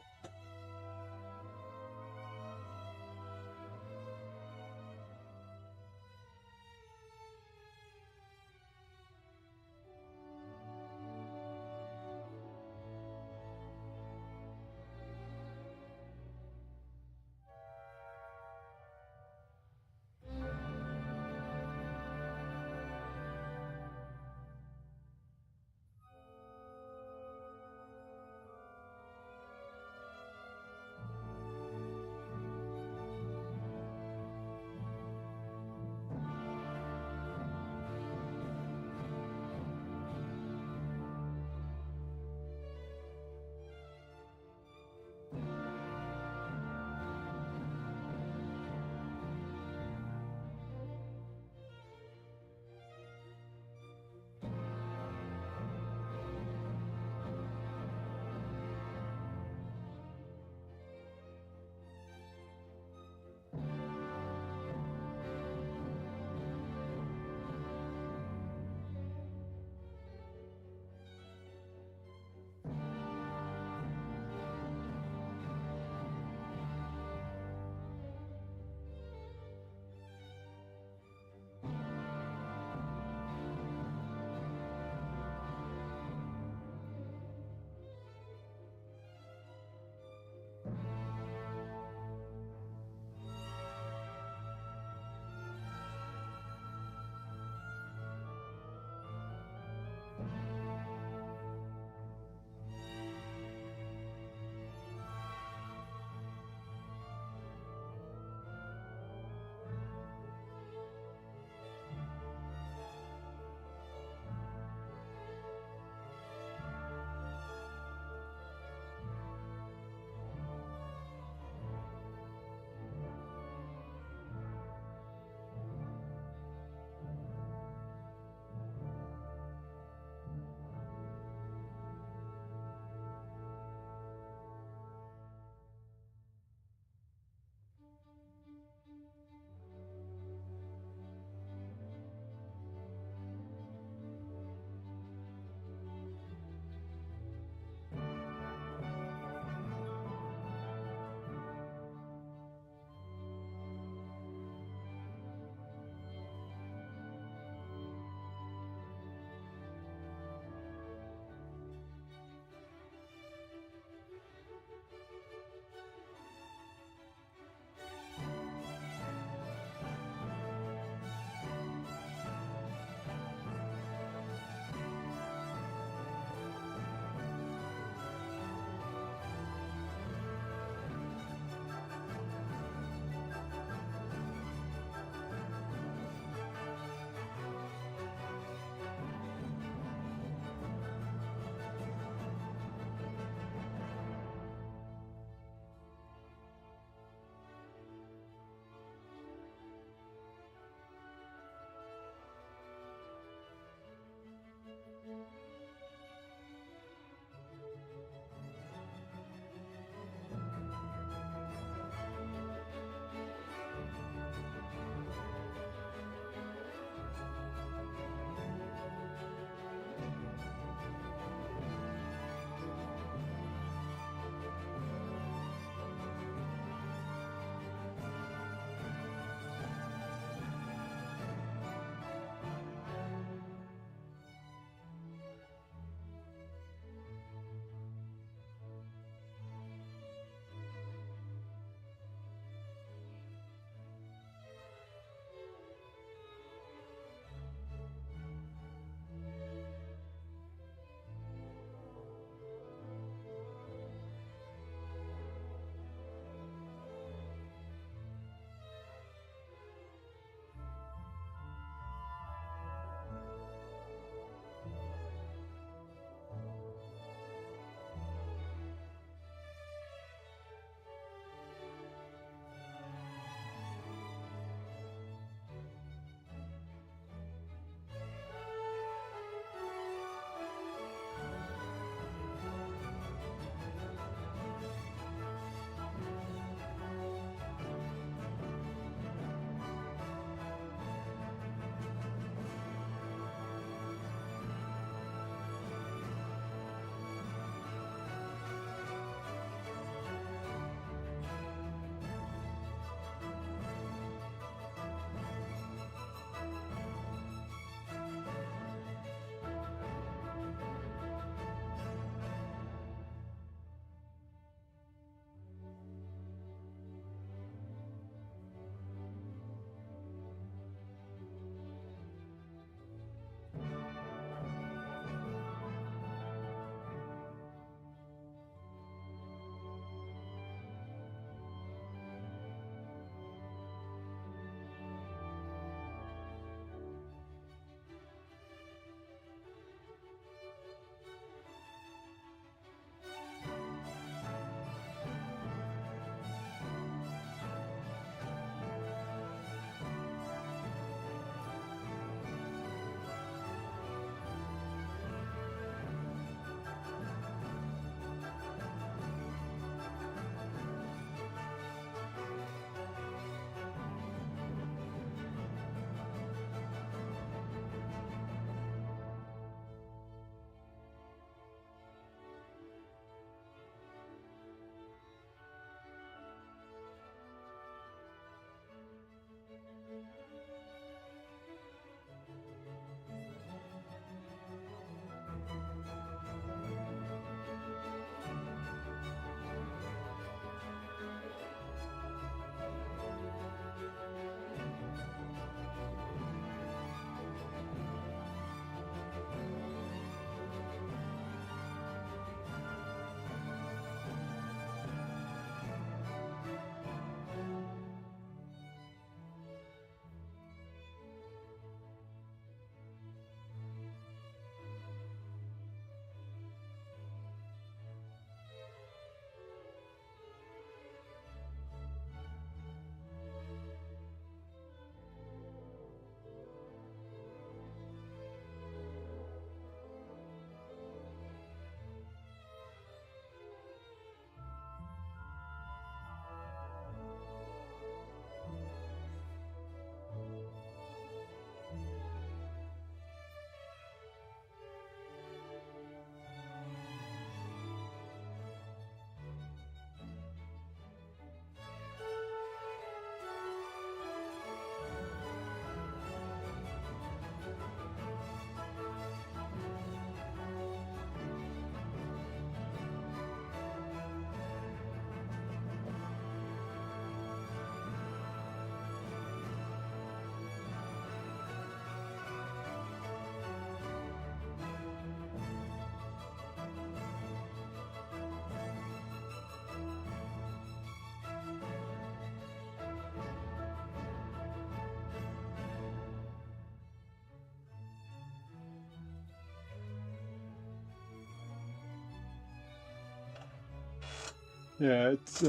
Yeah, it's.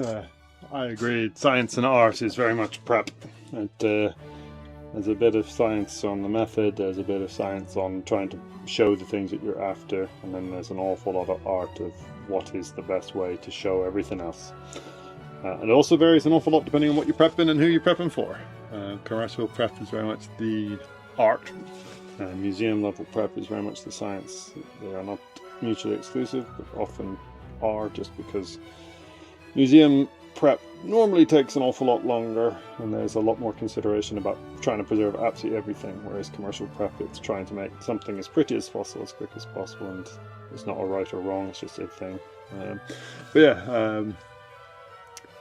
I agree. Science and art is very much prep. There's a bit of science on the method. There's a bit of science on trying to show the things that you're after, and then there's an awful lot of art of what is the best way to show everything else. It also varies an awful lot depending on what you're prepping and who you're prepping for. Commercial prep is very much the art. Museum level prep is very much the science. They are not mutually exclusive, but often are, just because museum prep normally takes an awful lot longer and there's a lot more consideration about trying to preserve absolutely everything, whereas commercial prep, it's trying to make something as pretty as possible, as quick as possible, and it's not a right or wrong, it's just a thing. But yeah,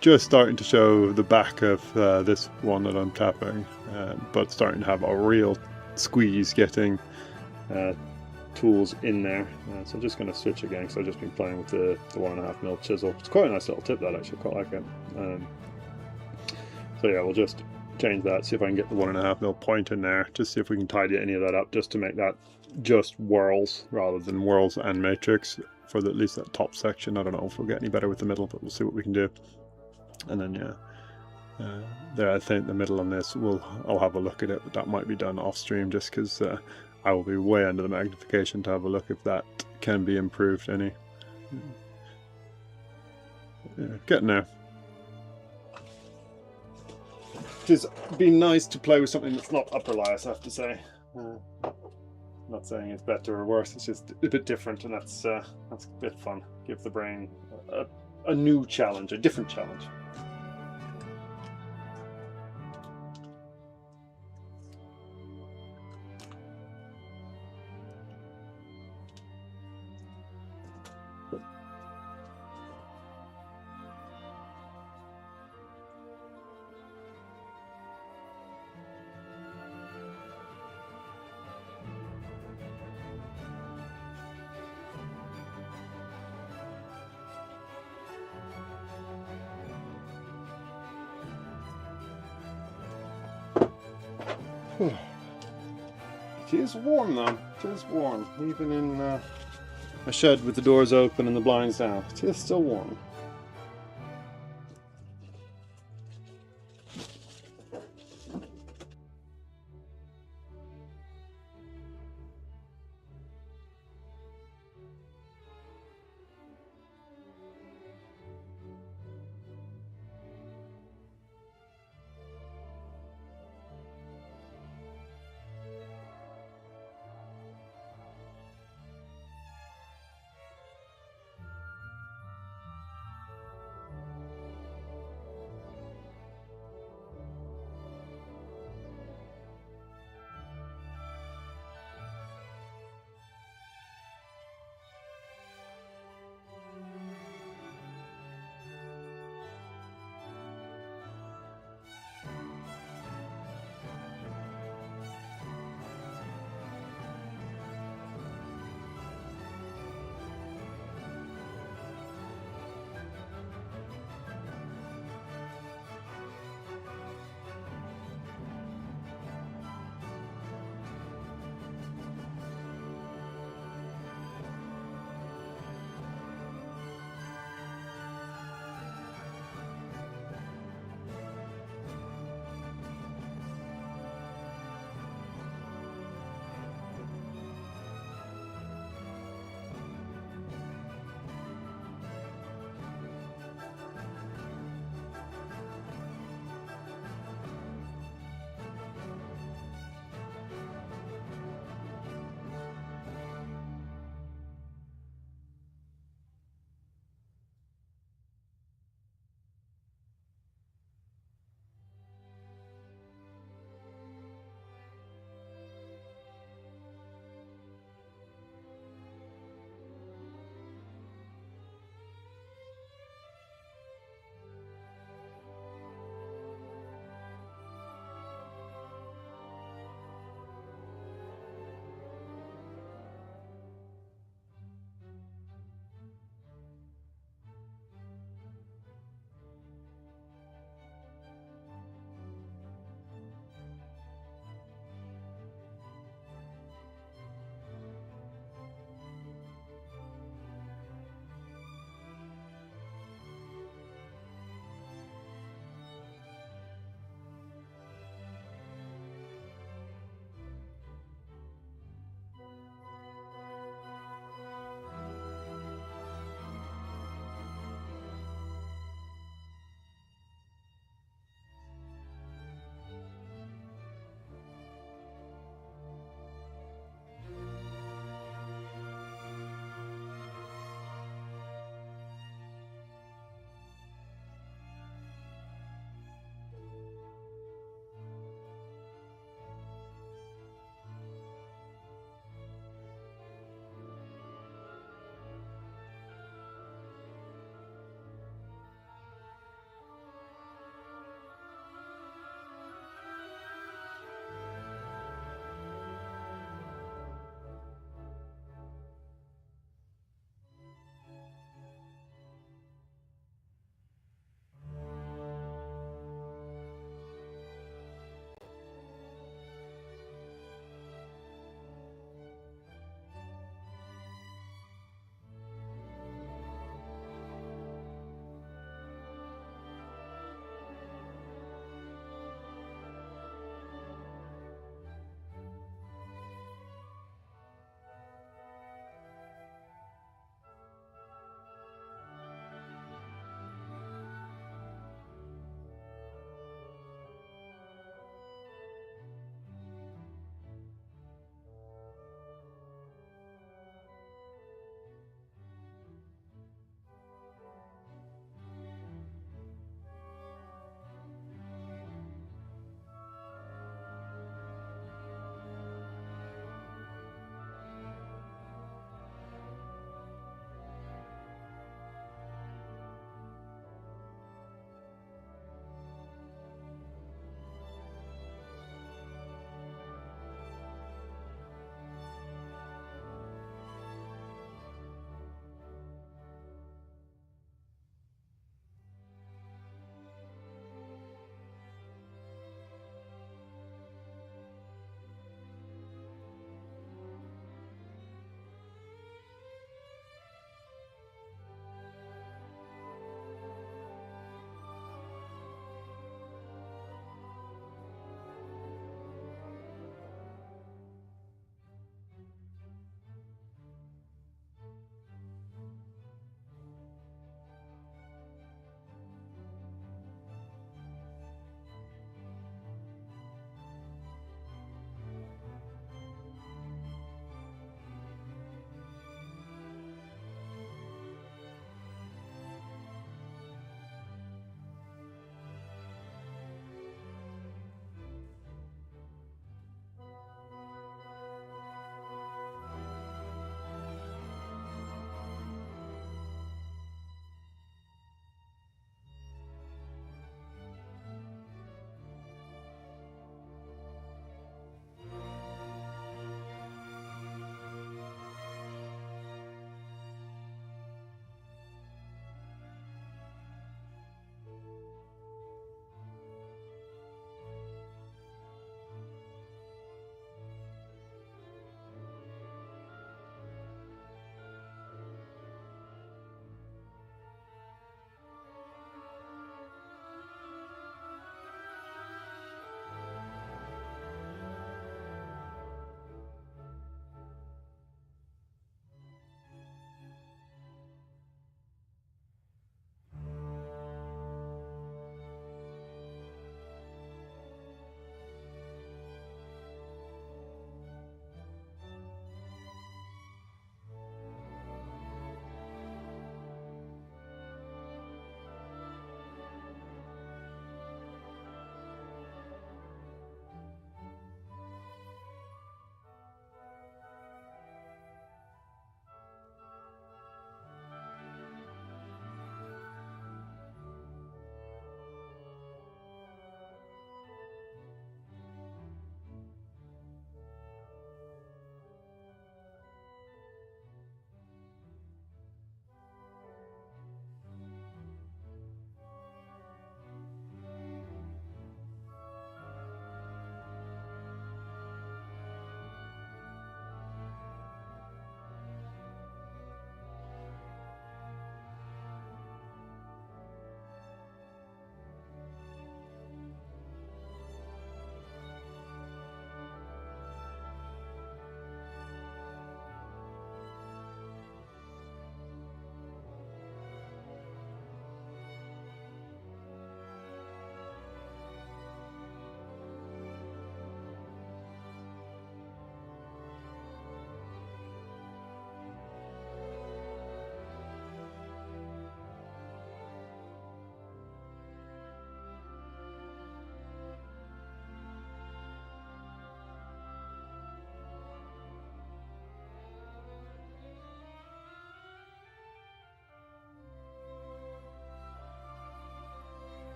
just starting to show the back of this one that I'm tapping, but starting to have a real squeeze getting tools in there. So I'm just going to switch again because I've just been playing with the 1.5mm chisel. It's quite a nice little tip, that actually, quite like it. So yeah, we'll just change that, see if I can get the 1.5mm point in there, just see if we can tidy any of that up, just to make that just whorls rather than whorls and matrix for at least that top section. I don't know if we'll get any better with the middle, but we'll see what we can do. And then yeah, there, I think the middle on this, I'll have a look at it, but that might be done off stream, just because I will be way under the magnification to have a look if that can be improved any. Yeah, getting there. It's been nice to play with something that's not upper lias, I have to say. Not saying it's better or worse, it's just a bit different, and that's a bit fun. Give the brain a new challenge, a different challenge. It is warm though, it is warm, even in a shed with the doors open and the blinds down, it is still warm.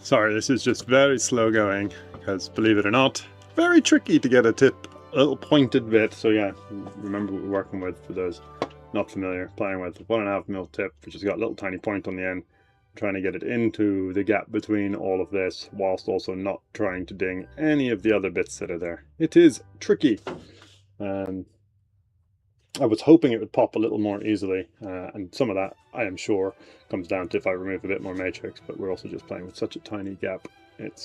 Sorry, this is just very slow going, because believe it or not, very tricky to get a tip, a little pointed bit. So yeah, remember what we're working with for those not familiar, playing with 1.5mm tip, which has got a little tiny point on the end, trying to get it into the gap between all of this, whilst also not trying to ding any of the other bits that are there. It is tricky. I was hoping it would pop a little more easily, and some of that, I am sure, comes down to if I remove a bit more matrix, but we're also just playing with such a tiny gap. It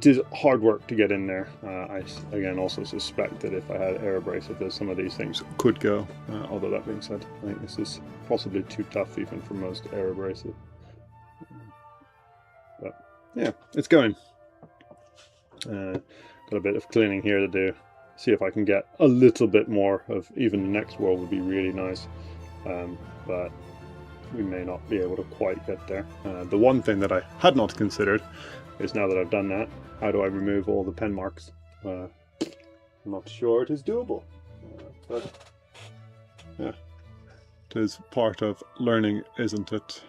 is hard work to get in there. I, again, also suspect that if I had air abrasive, some of these things could go, although that being said, I think this is possibly too tough even for most air abrasive. But yeah, it's going. Got a bit of cleaning here to do. See if I can get a little bit more of even the next wall would be really nice, but we may not be able to quite get there. The one thing that I had not considered is, now that I've done that, how do I remove all the pen marks? I'm not sure it is doable, but yeah, it is part of learning, isn't it?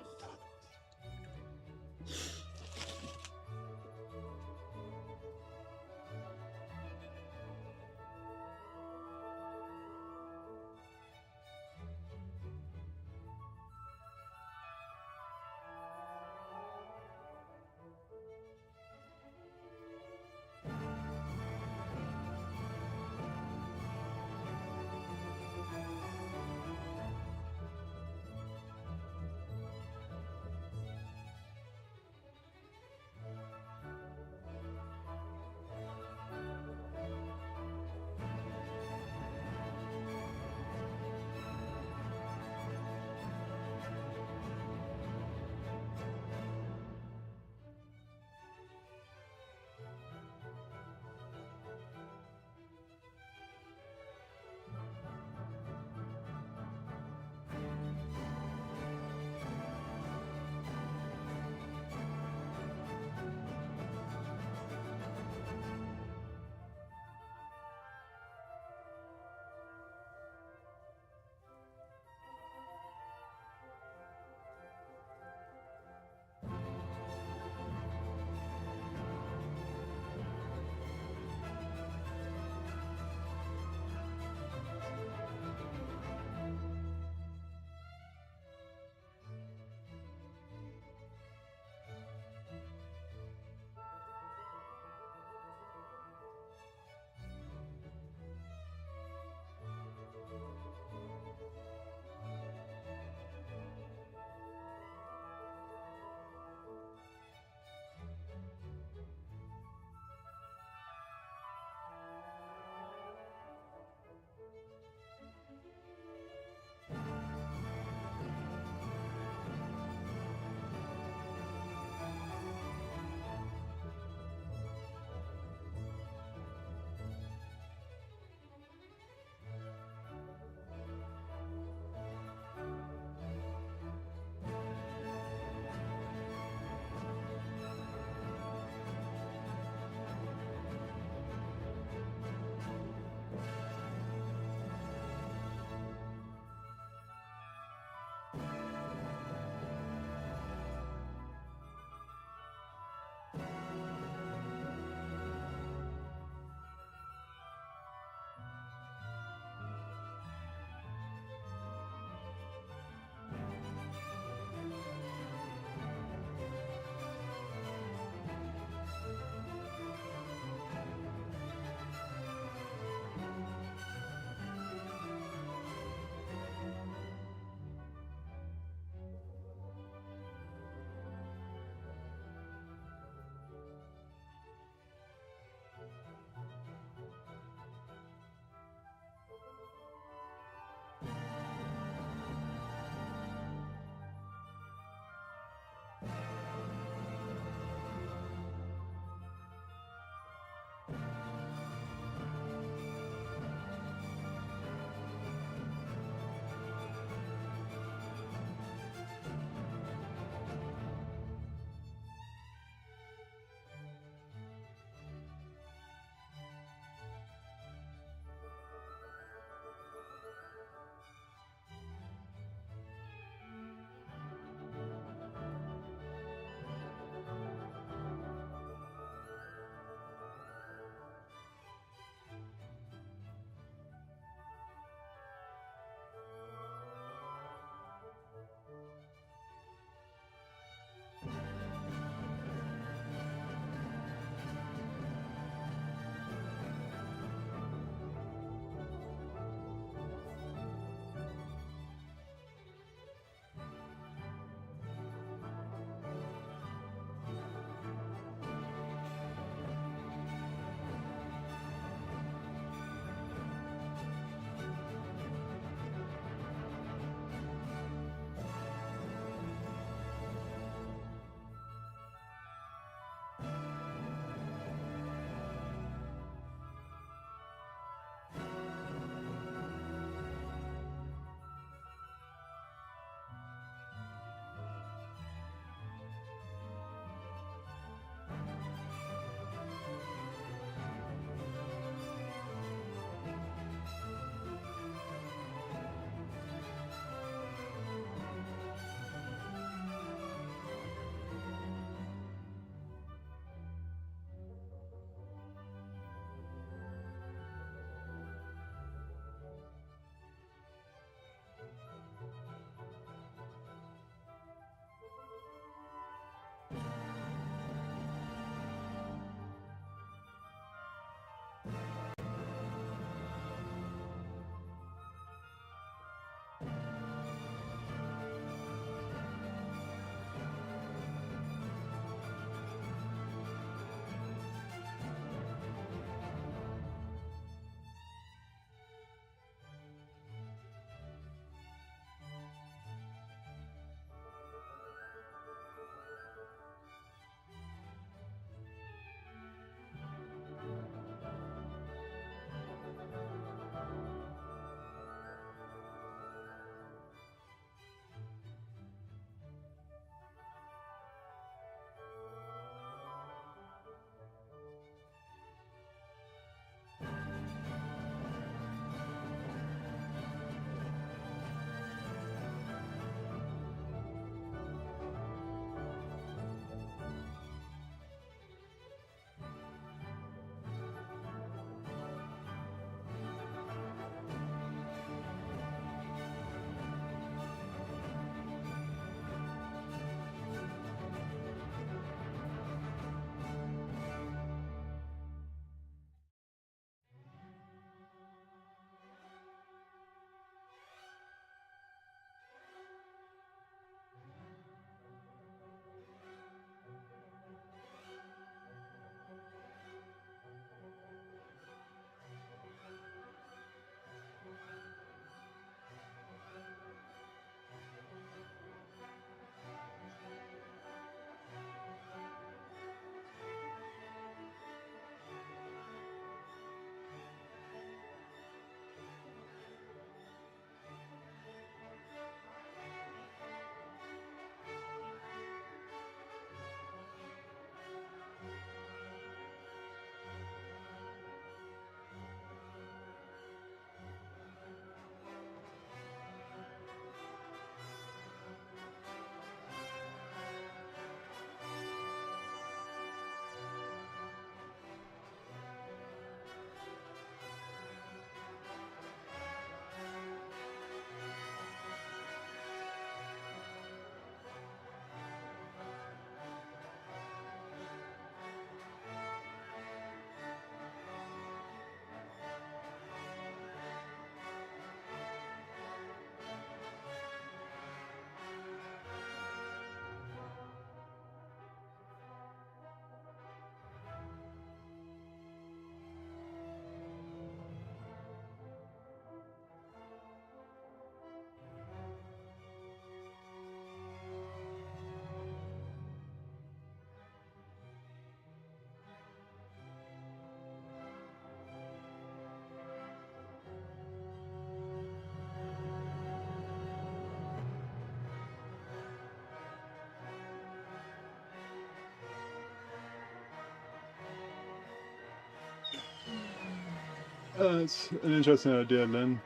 It's an interesting idea, then.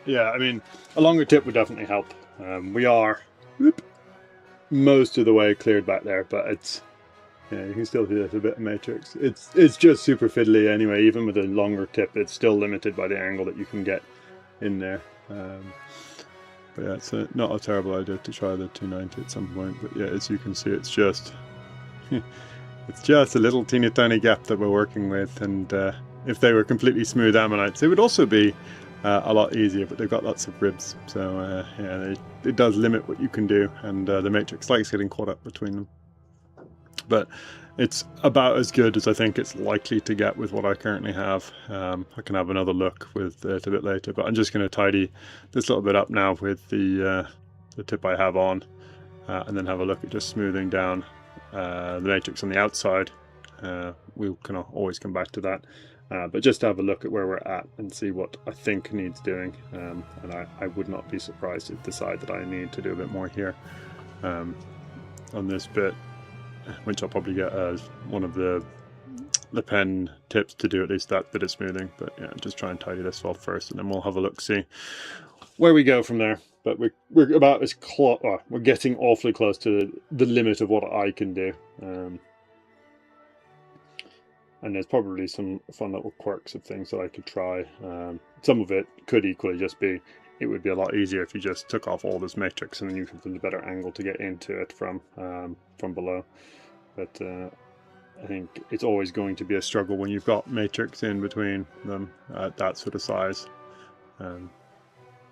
Yeah, I mean, a longer tip would definitely help. We are most of the way cleared back there, but it's, yeah, you can still see there's a bit of matrix. It's just super fiddly anyway. Even with a longer tip, it's still limited by the angle that you can get in there. But yeah, it's not a terrible idea to try the 290 at some point. But yeah, as you can see, it's just it's just a little teeny tiny gap that we're working with. And if they were completely smooth ammonites, it would also be a lot easier. But they've got lots of ribs, so yeah, it does limit what you can do. And the matrix likes getting caught up between them. But it's about as good as I think it's likely to get with what I currently have. I can have another look with it a bit later, but I'm just going to tidy this little bit up now with the tip I have on, and then have a look at just smoothing down the matrix on the outside. We can always come back to that, but just to have a look at where we're at and see what I think needs doing. And I would not be surprised to decide that I need to do a bit more here on this bit, which I'll probably get as one of the pen tips to do at least that bit of smoothing. But yeah, just try and tidy this off first, and then we'll have a look, see where we go from there. But we're about as close. We're getting awfully close to the limit of what I can do. And there's probably some fun little quirks of things that I could try. Some of it could equally just be, it would be a lot easier if you just took off all this matrix and then you could have a better angle to get into it from below. But I think it's always going to be a struggle when you've got matrix in between them at that sort of size.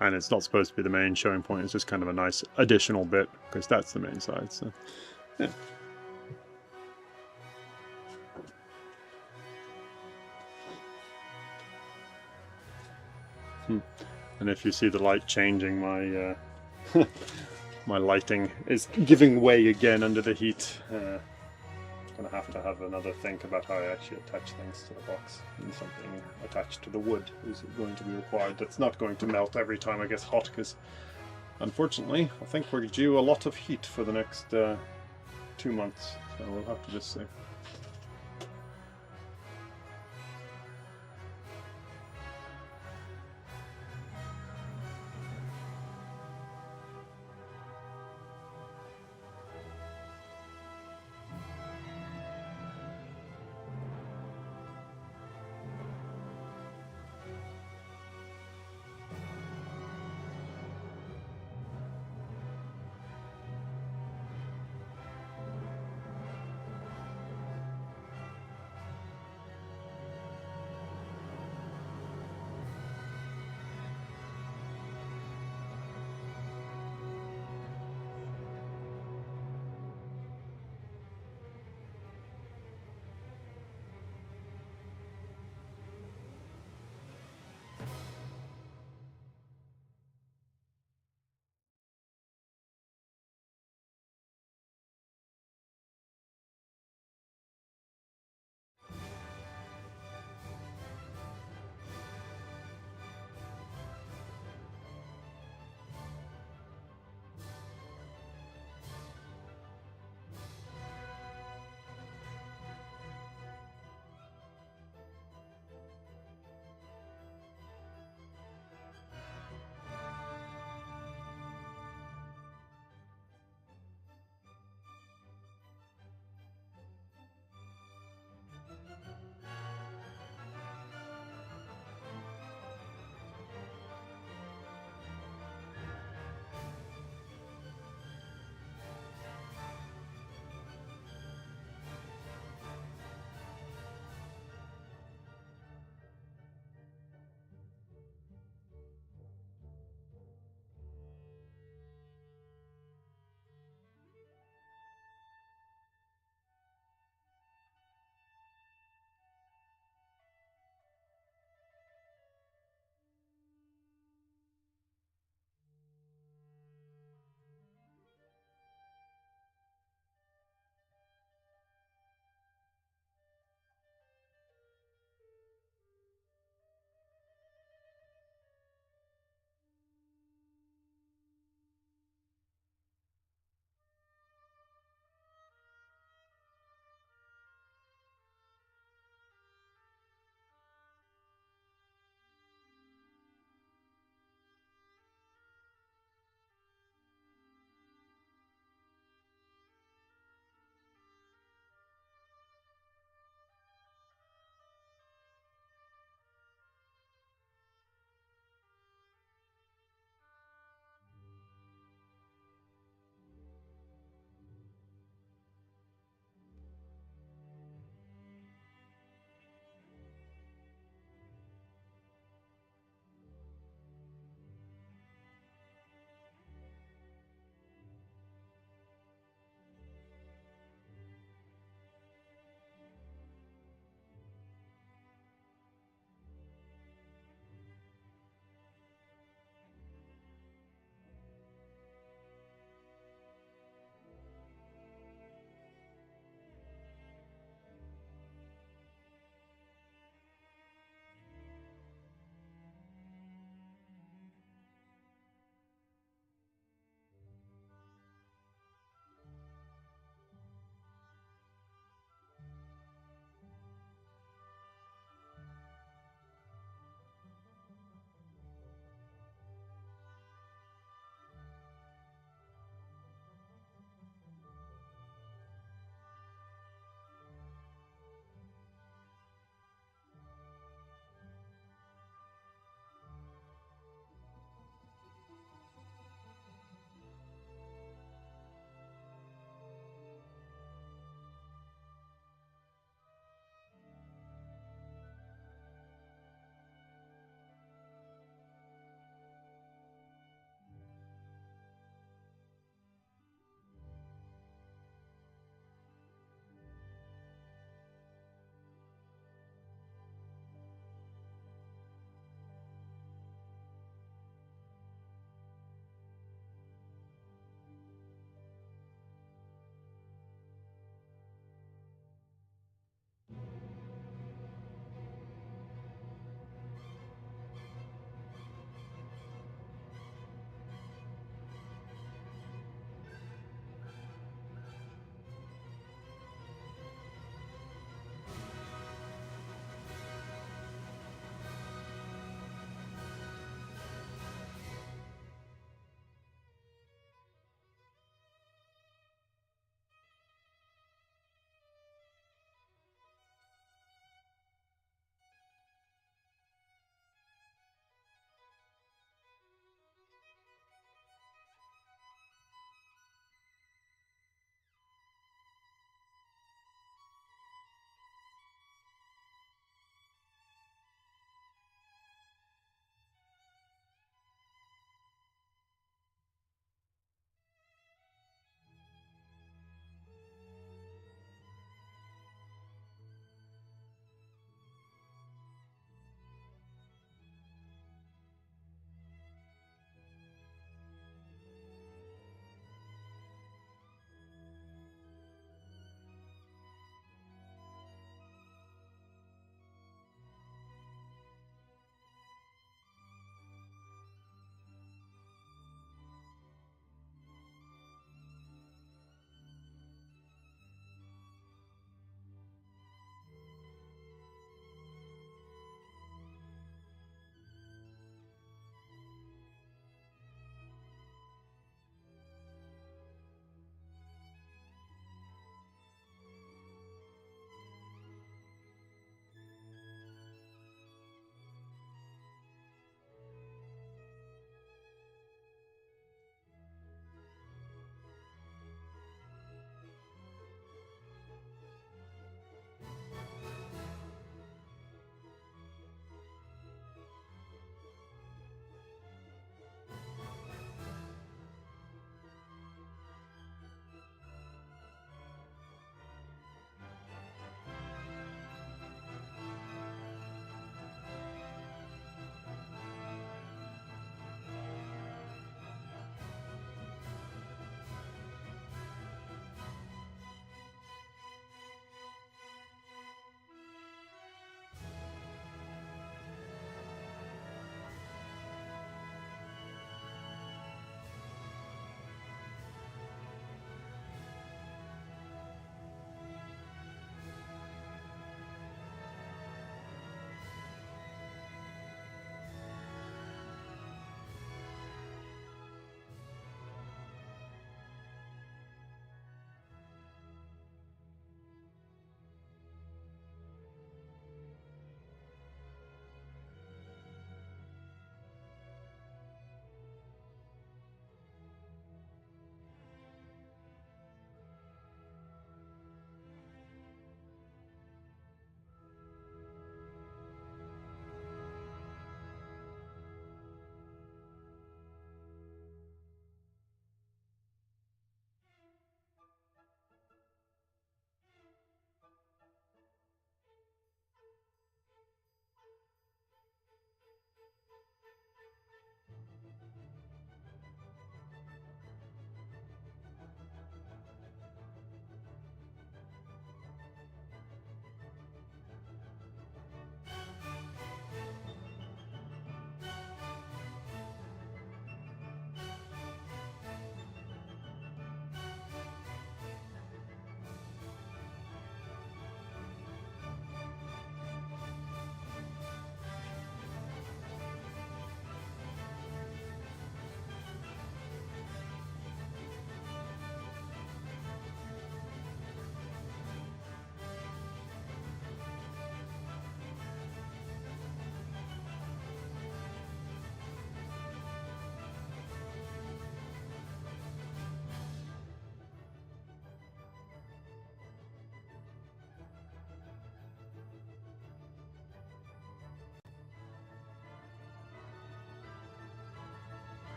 And it's not supposed to be the main showing point, it's just kind of a nice additional bit, because that's the main side. So yeah. And if you see the light changing, my my lighting is giving way again under the heat. I'm gonna have to have another think about how I actually attach things to the box, and something attached to the wood is going to be required. That's not going to melt every time it gets hot, because unfortunately I think we're due a lot of heat for the next 2 months, so we'll have to just see.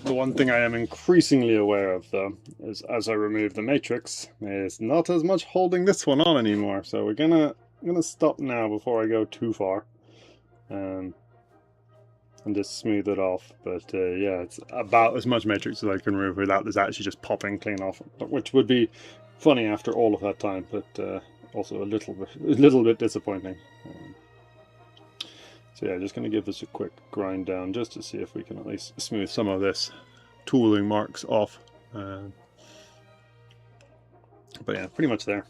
The one thing I am increasingly aware of, though, is as I remove the matrix, is not as much holding this one on anymore. So I'm gonna stop now before I go too far, and just smooth it off. But yeah, it's about as much matrix as I can remove without this actually just popping clean off, which would be funny after all of that time, but also a little bit disappointing. So yeah, just going to give this a quick grind down just to see if we can at least smooth some of this tooling marks off. But yeah, pretty much there.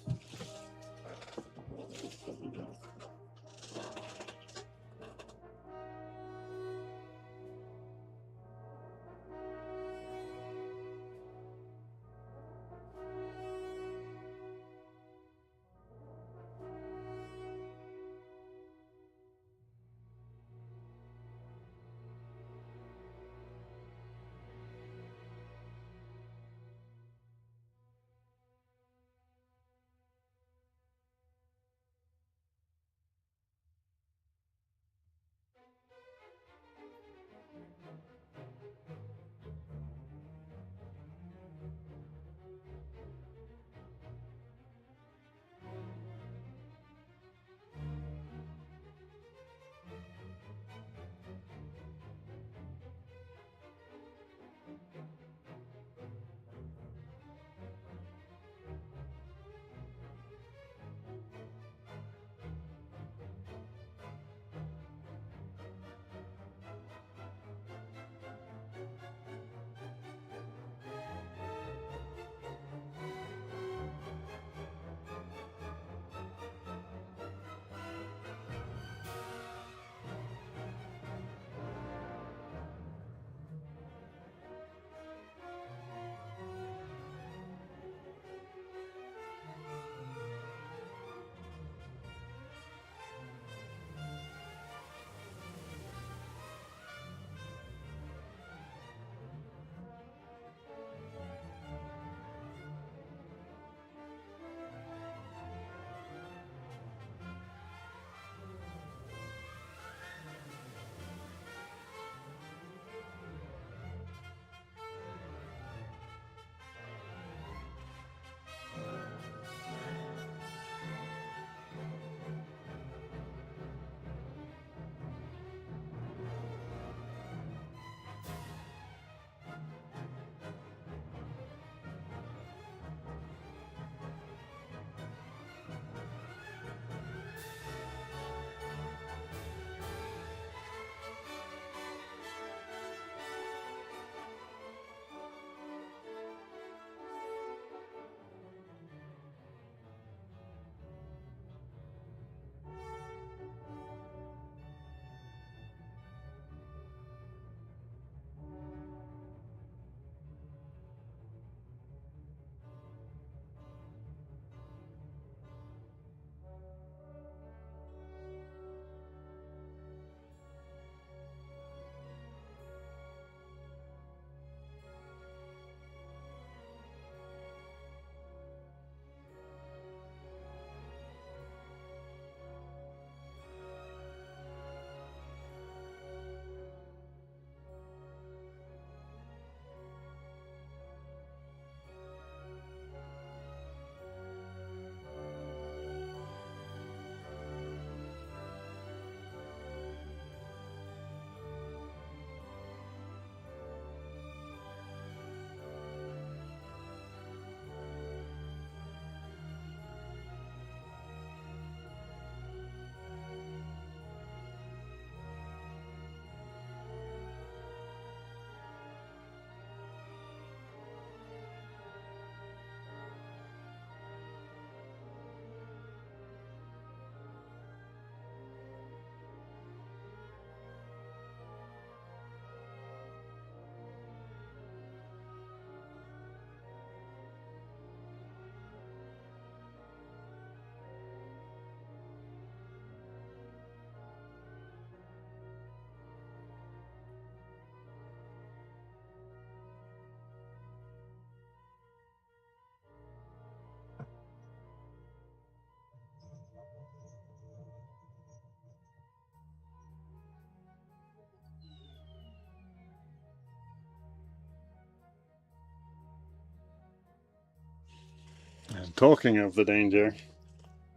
talking of the danger,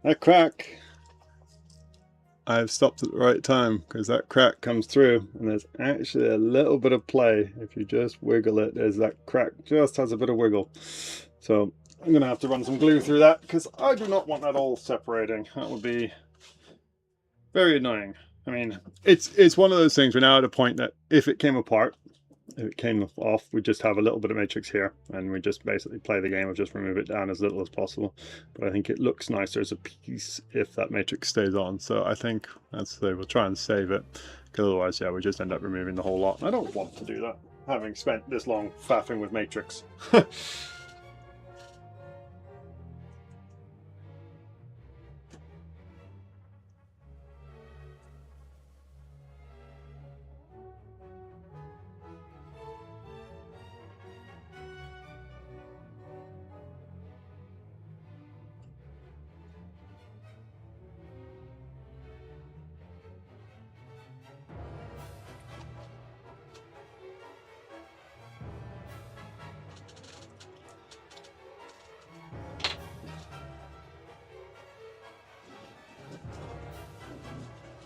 that crack, I've stopped at the right time because that crack comes through and there's actually a little bit of play. If you just wiggle it, there's that crack just has a bit of wiggle. So I'm going to have to run some glue through that because I do not want that all separating. That would be very annoying. I mean, it's one of those things, we're now at a point that if it came apart, if it came off, we just have a little bit of matrix here and we just basically play the game of just remove it down as little as possible. But I think it looks nicer as a piece if that matrix stays on. So I think we'll try and save it, because otherwise, yeah, we just end up removing the whole lot. I don't want to do that, having spent this long faffing with matrix.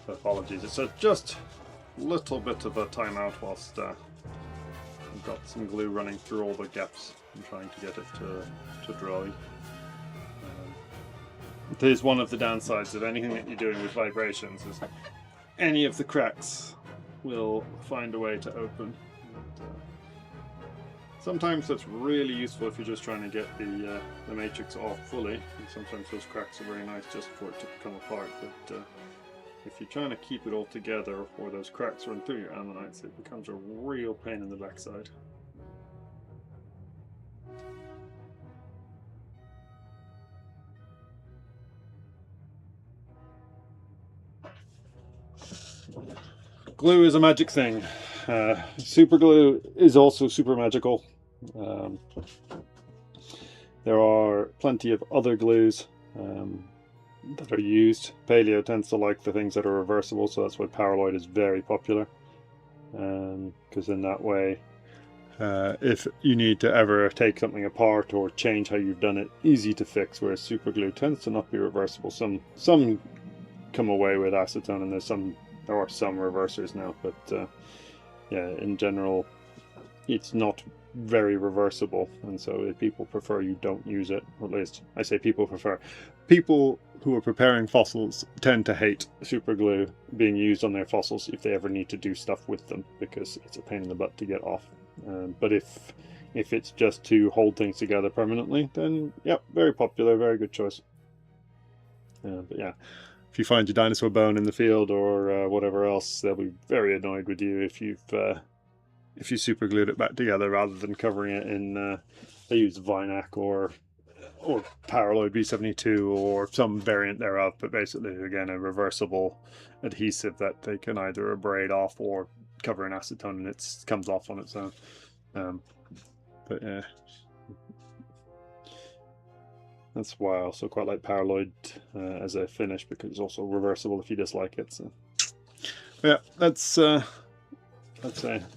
Apologies, it's just a little bit of a timeout whilst I've got some glue running through all the gaps and trying to get it to dry. It is one of the downsides of anything that you're doing with vibrations, is any of the cracks will find a way to open. Sometimes that's really useful if you're just trying to get the matrix off fully, and sometimes those cracks are very nice just for it to come apart. But if you're trying to keep it all together or those cracks run through your ammonites, it becomes a real pain in the backside. Glue is a magic thing. Super glue is also super magical. There are plenty of other glues that are used. Paleo tends to like the things that are reversible, so that's why PalaeTech is very popular. Because in that way, if you need to ever take something apart or change how you've done it, easy to fix, whereas super glue tends to not be reversible. Some come away with acetone, and there are some reversers now, but yeah, in general it's not very reversible, and so if people prefer you don't use it, or at least I say people who are preparing fossils tend to hate super glue being used on their fossils if they ever need to do stuff with them, because it's a pain in the butt to get off. But if it's just to hold things together permanently, then yep, very popular, very good choice. But yeah, if you find your dinosaur bone in the field or whatever else, they'll be very annoyed with you if you super glued it back together rather than covering it in. They use Vinac or PalaeTech B72 or some variant thereof, but basically again a reversible adhesive that they can either abrade off or cover in acetone and it comes off on its own. But yeah, that's why I also quite like PalaeTech as a finish, because it's also reversible if you dislike it. So yeah, let's say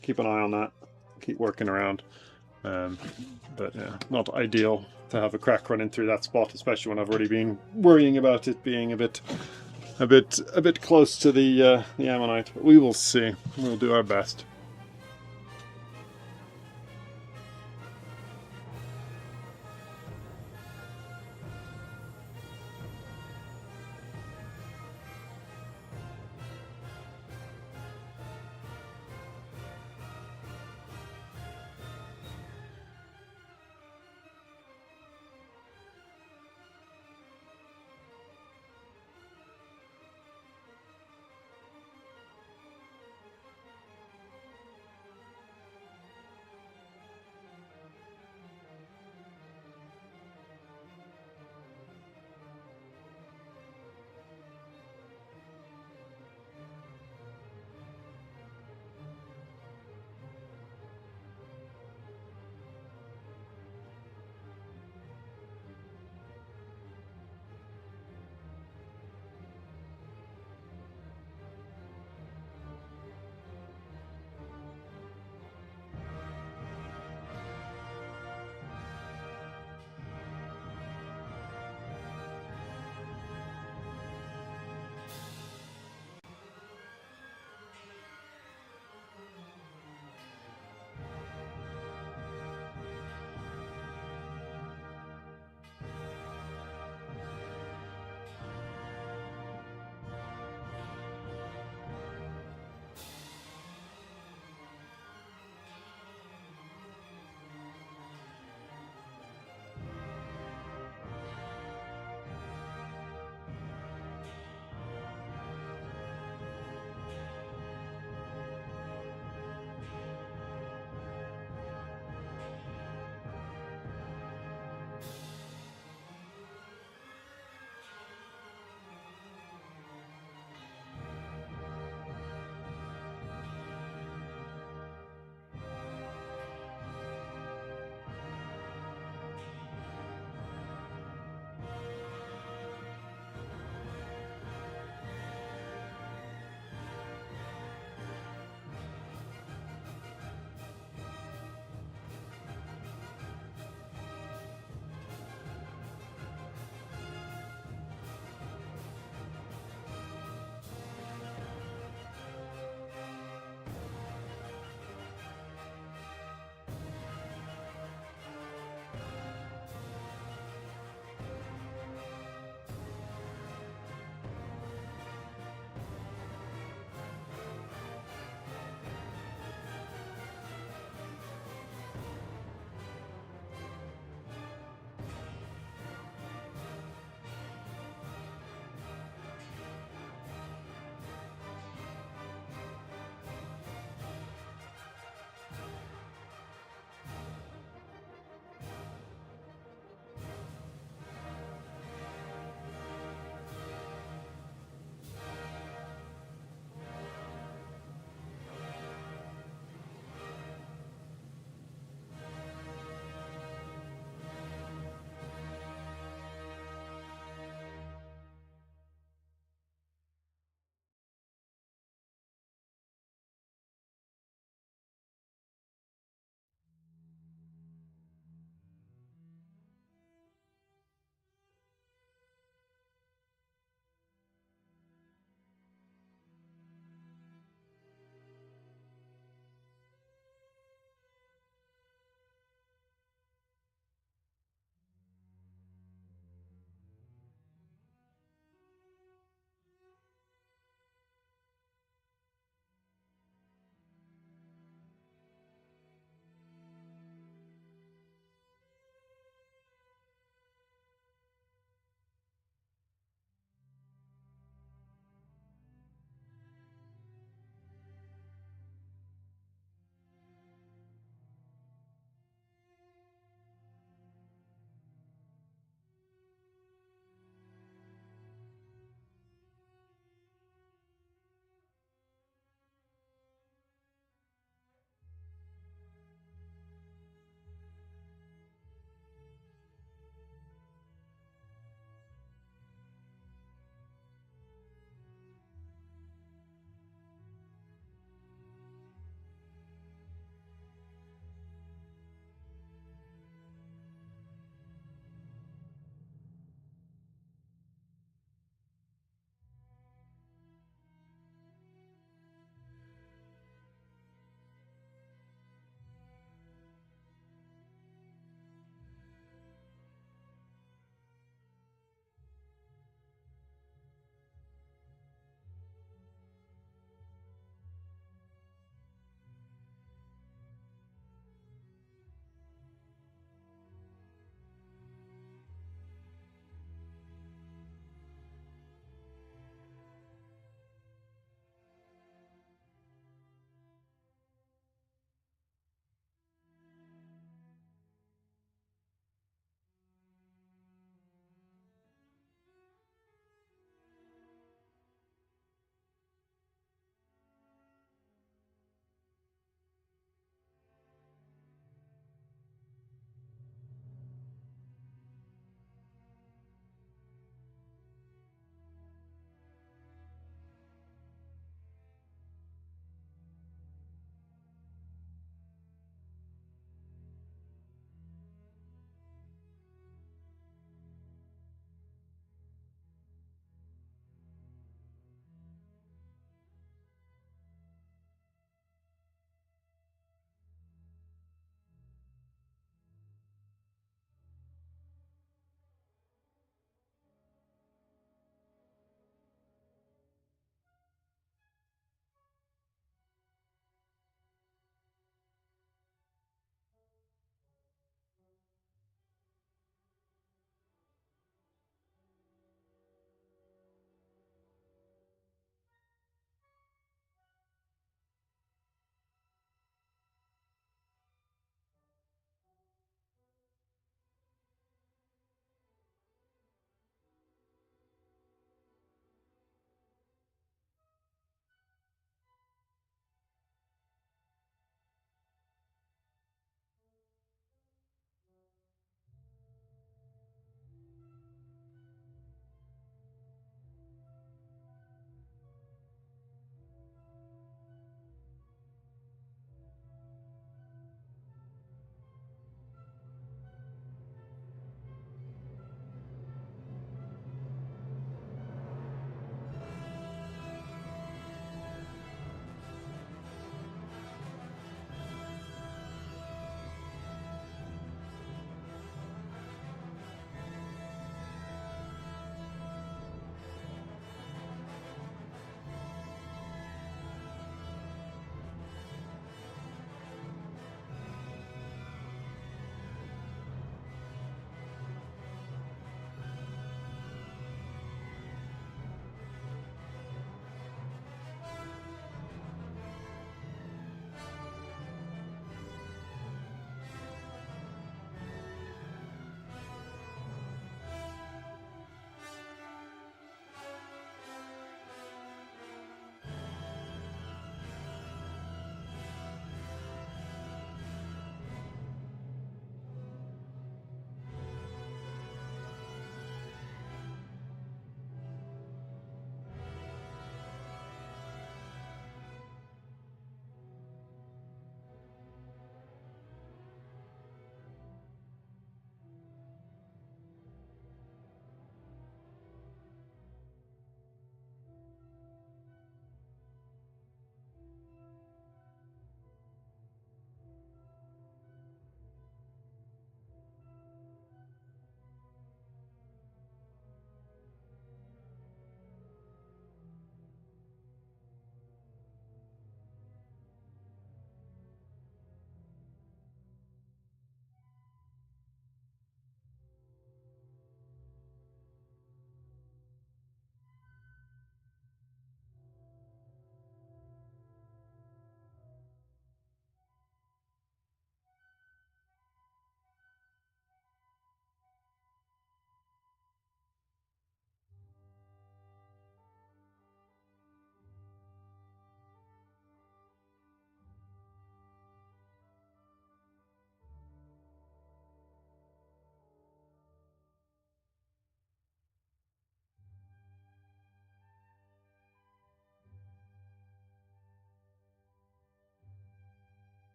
keep an eye on that, keep working around. But yeah, not ideal to have a crack running through that spot, especially when I've already been worrying about it being a bit close to the ammonite. But we will see. We'll do our best.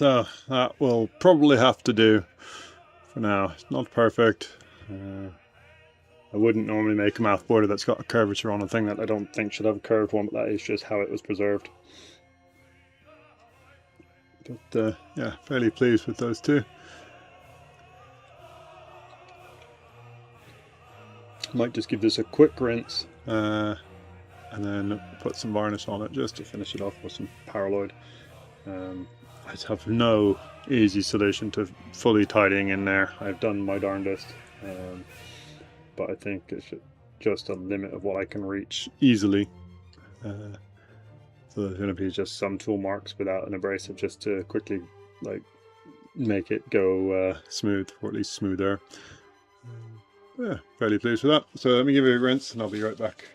So that will probably have to do for now. It's not perfect. I wouldn't normally make a mouth border that's got a curvature on a thing that I don't think should have a curved one, but that is just how it was preserved. But yeah, fairly pleased with those two. Might just give this a quick rinse and then put some varnish on it just to finish it off with some paraloid. I have no easy solution to fully tidying in there. I've done my darndest, but I think it's just a limit of what I can reach easily. So there's going to be just some tool marks without an abrasive just to quickly like make it go smooth, or at least smoother. Yeah, fairly pleased with that. So let me give it a rinse and I'll be right back.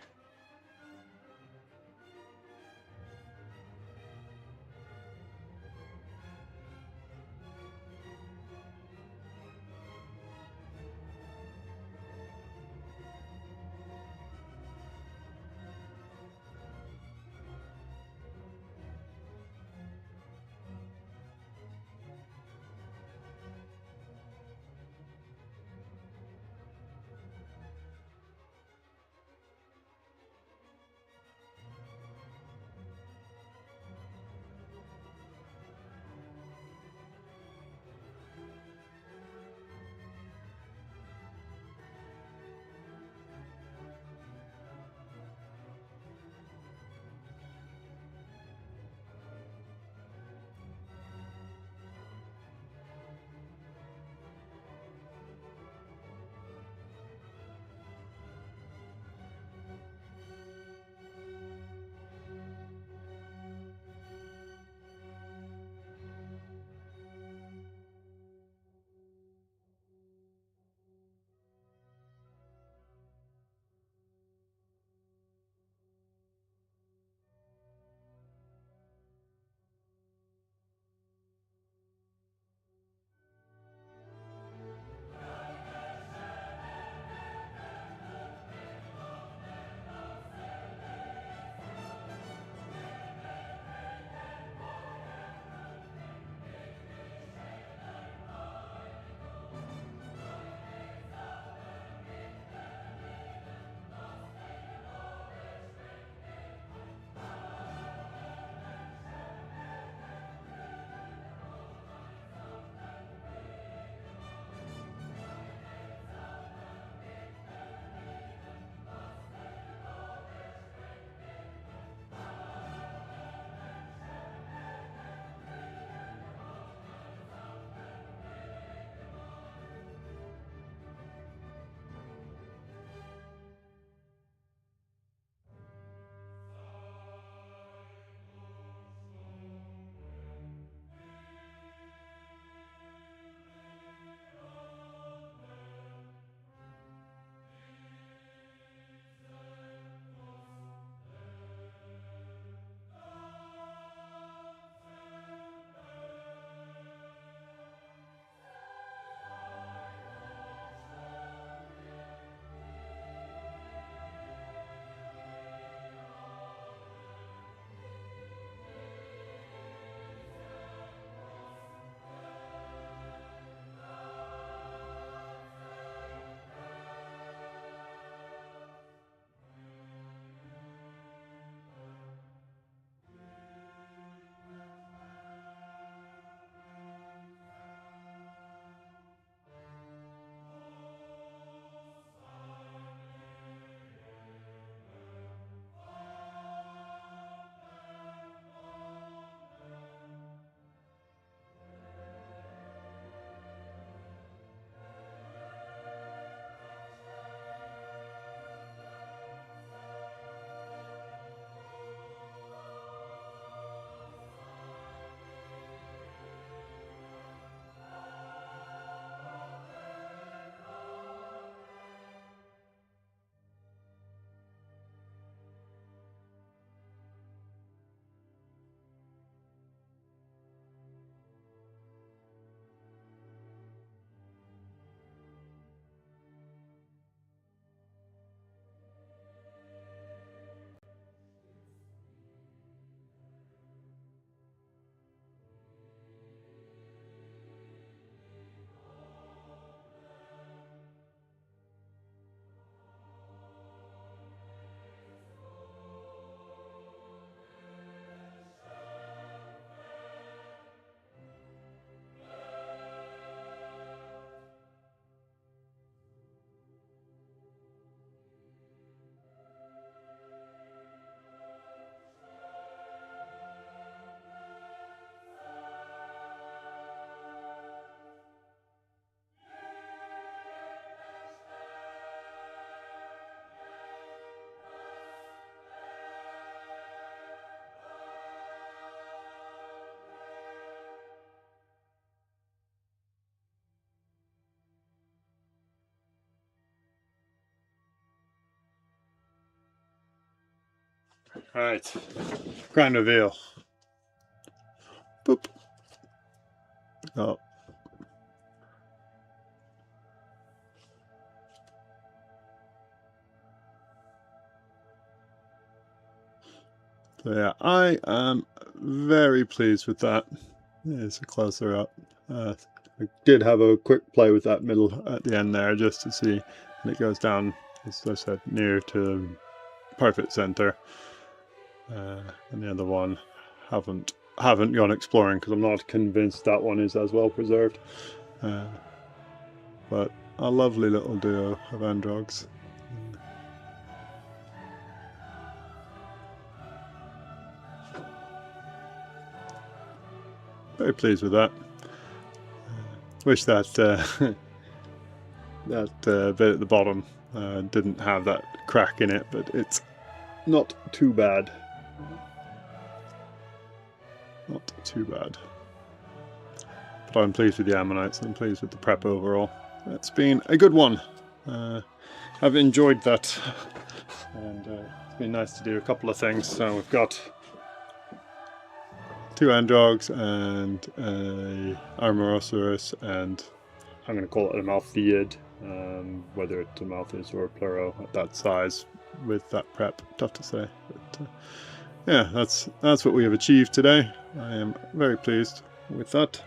Right, grand reveal. Boop. Oh. So yeah, I am very pleased with that. Here's a closer up. I did have a quick play with that middle at the end there just to see, and it goes down, as I said, near to perfect center. And the other one haven't gone exploring because I'm not convinced that one is as well preserved. But a lovely little duo of androgs. Very pleased with that. Wish that that bit at the bottom didn't have that crack in it, but it's not too bad. Not too bad. But I'm pleased with the ammonites. I'm pleased with the prep overall. It's been a good one. I've enjoyed that, and it's been nice to do a couple of things. So we've got 2 androgs and a Armorosaurus, and I'm going to call it a Malthiid, whether it's a Malthus or a Pluro at that size with that prep. Tough to say, but yeah, that's what we have achieved today. I am very pleased with that.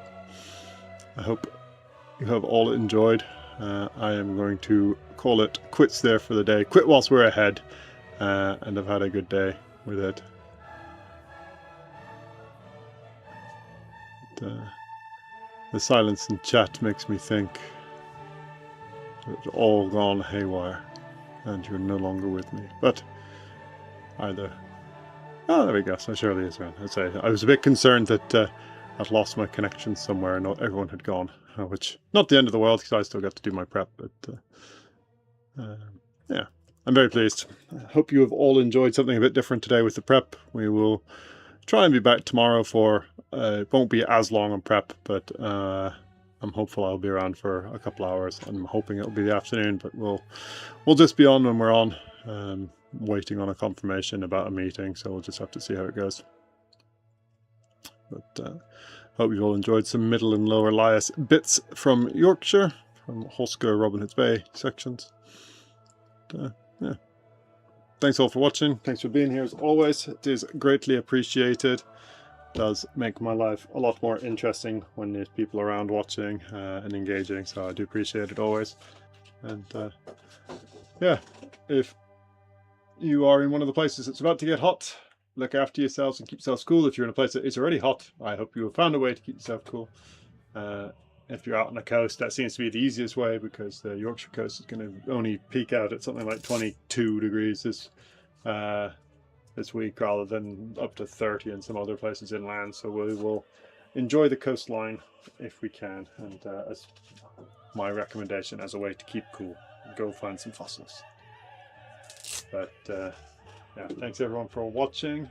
I hope you have all enjoyed. I am going to call it quits there for the day. Quit whilst we're ahead, and I've had a good day with it. The silence in chat makes me think it's all gone haywire and you're no longer with me. But either... Oh, there we go. So Shirley is around. I'd say I was a bit concerned that I'd lost my connection somewhere and not everyone had gone, which not the end of the world because I still got to do my prep. But yeah, I'm very pleased. I hope you have all enjoyed something a bit different today with the prep. We will try and be back tomorrow for it won't be as long on prep, but I'm hopeful I'll be around for a couple hours. I'm hoping it'll be the afternoon, but we'll just be on when we're on. Waiting on a confirmation about a meeting, so we'll just have to see how it goes. But hope you've all enjoyed some middle and lower lias bits from Yorkshire, from Holsker, Robin Hood's Bay sections. Yeah. Thanks all for watching. Thanks for being here as always. It is greatly appreciated. It does make my life a lot more interesting when there's people around watching and engaging, so I do appreciate it always. And yeah, if you are in one of the places that's about to get hot, look after yourselves and keep yourselves cool. If you're in a place that is already hot, I hope you have found a way to keep yourself cool. If you're out on the coast, that seems to be the easiest way because the Yorkshire coast is going to only peak out at something like 22 degrees this week rather than up to 30 in some other places inland. So we will enjoy the coastline if we can, and as my recommendation as a way to keep cool, go find some fossils. But yeah, thanks everyone for watching.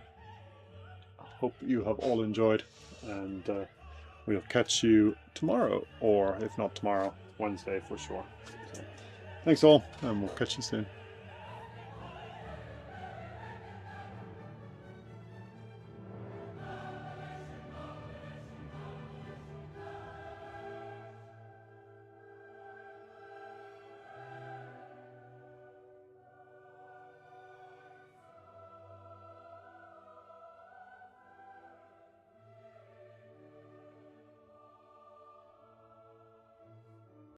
I hope you have all enjoyed, and we'll catch you tomorrow, or if not tomorrow, Wednesday for sure. So, thanks all, and we'll catch you soon.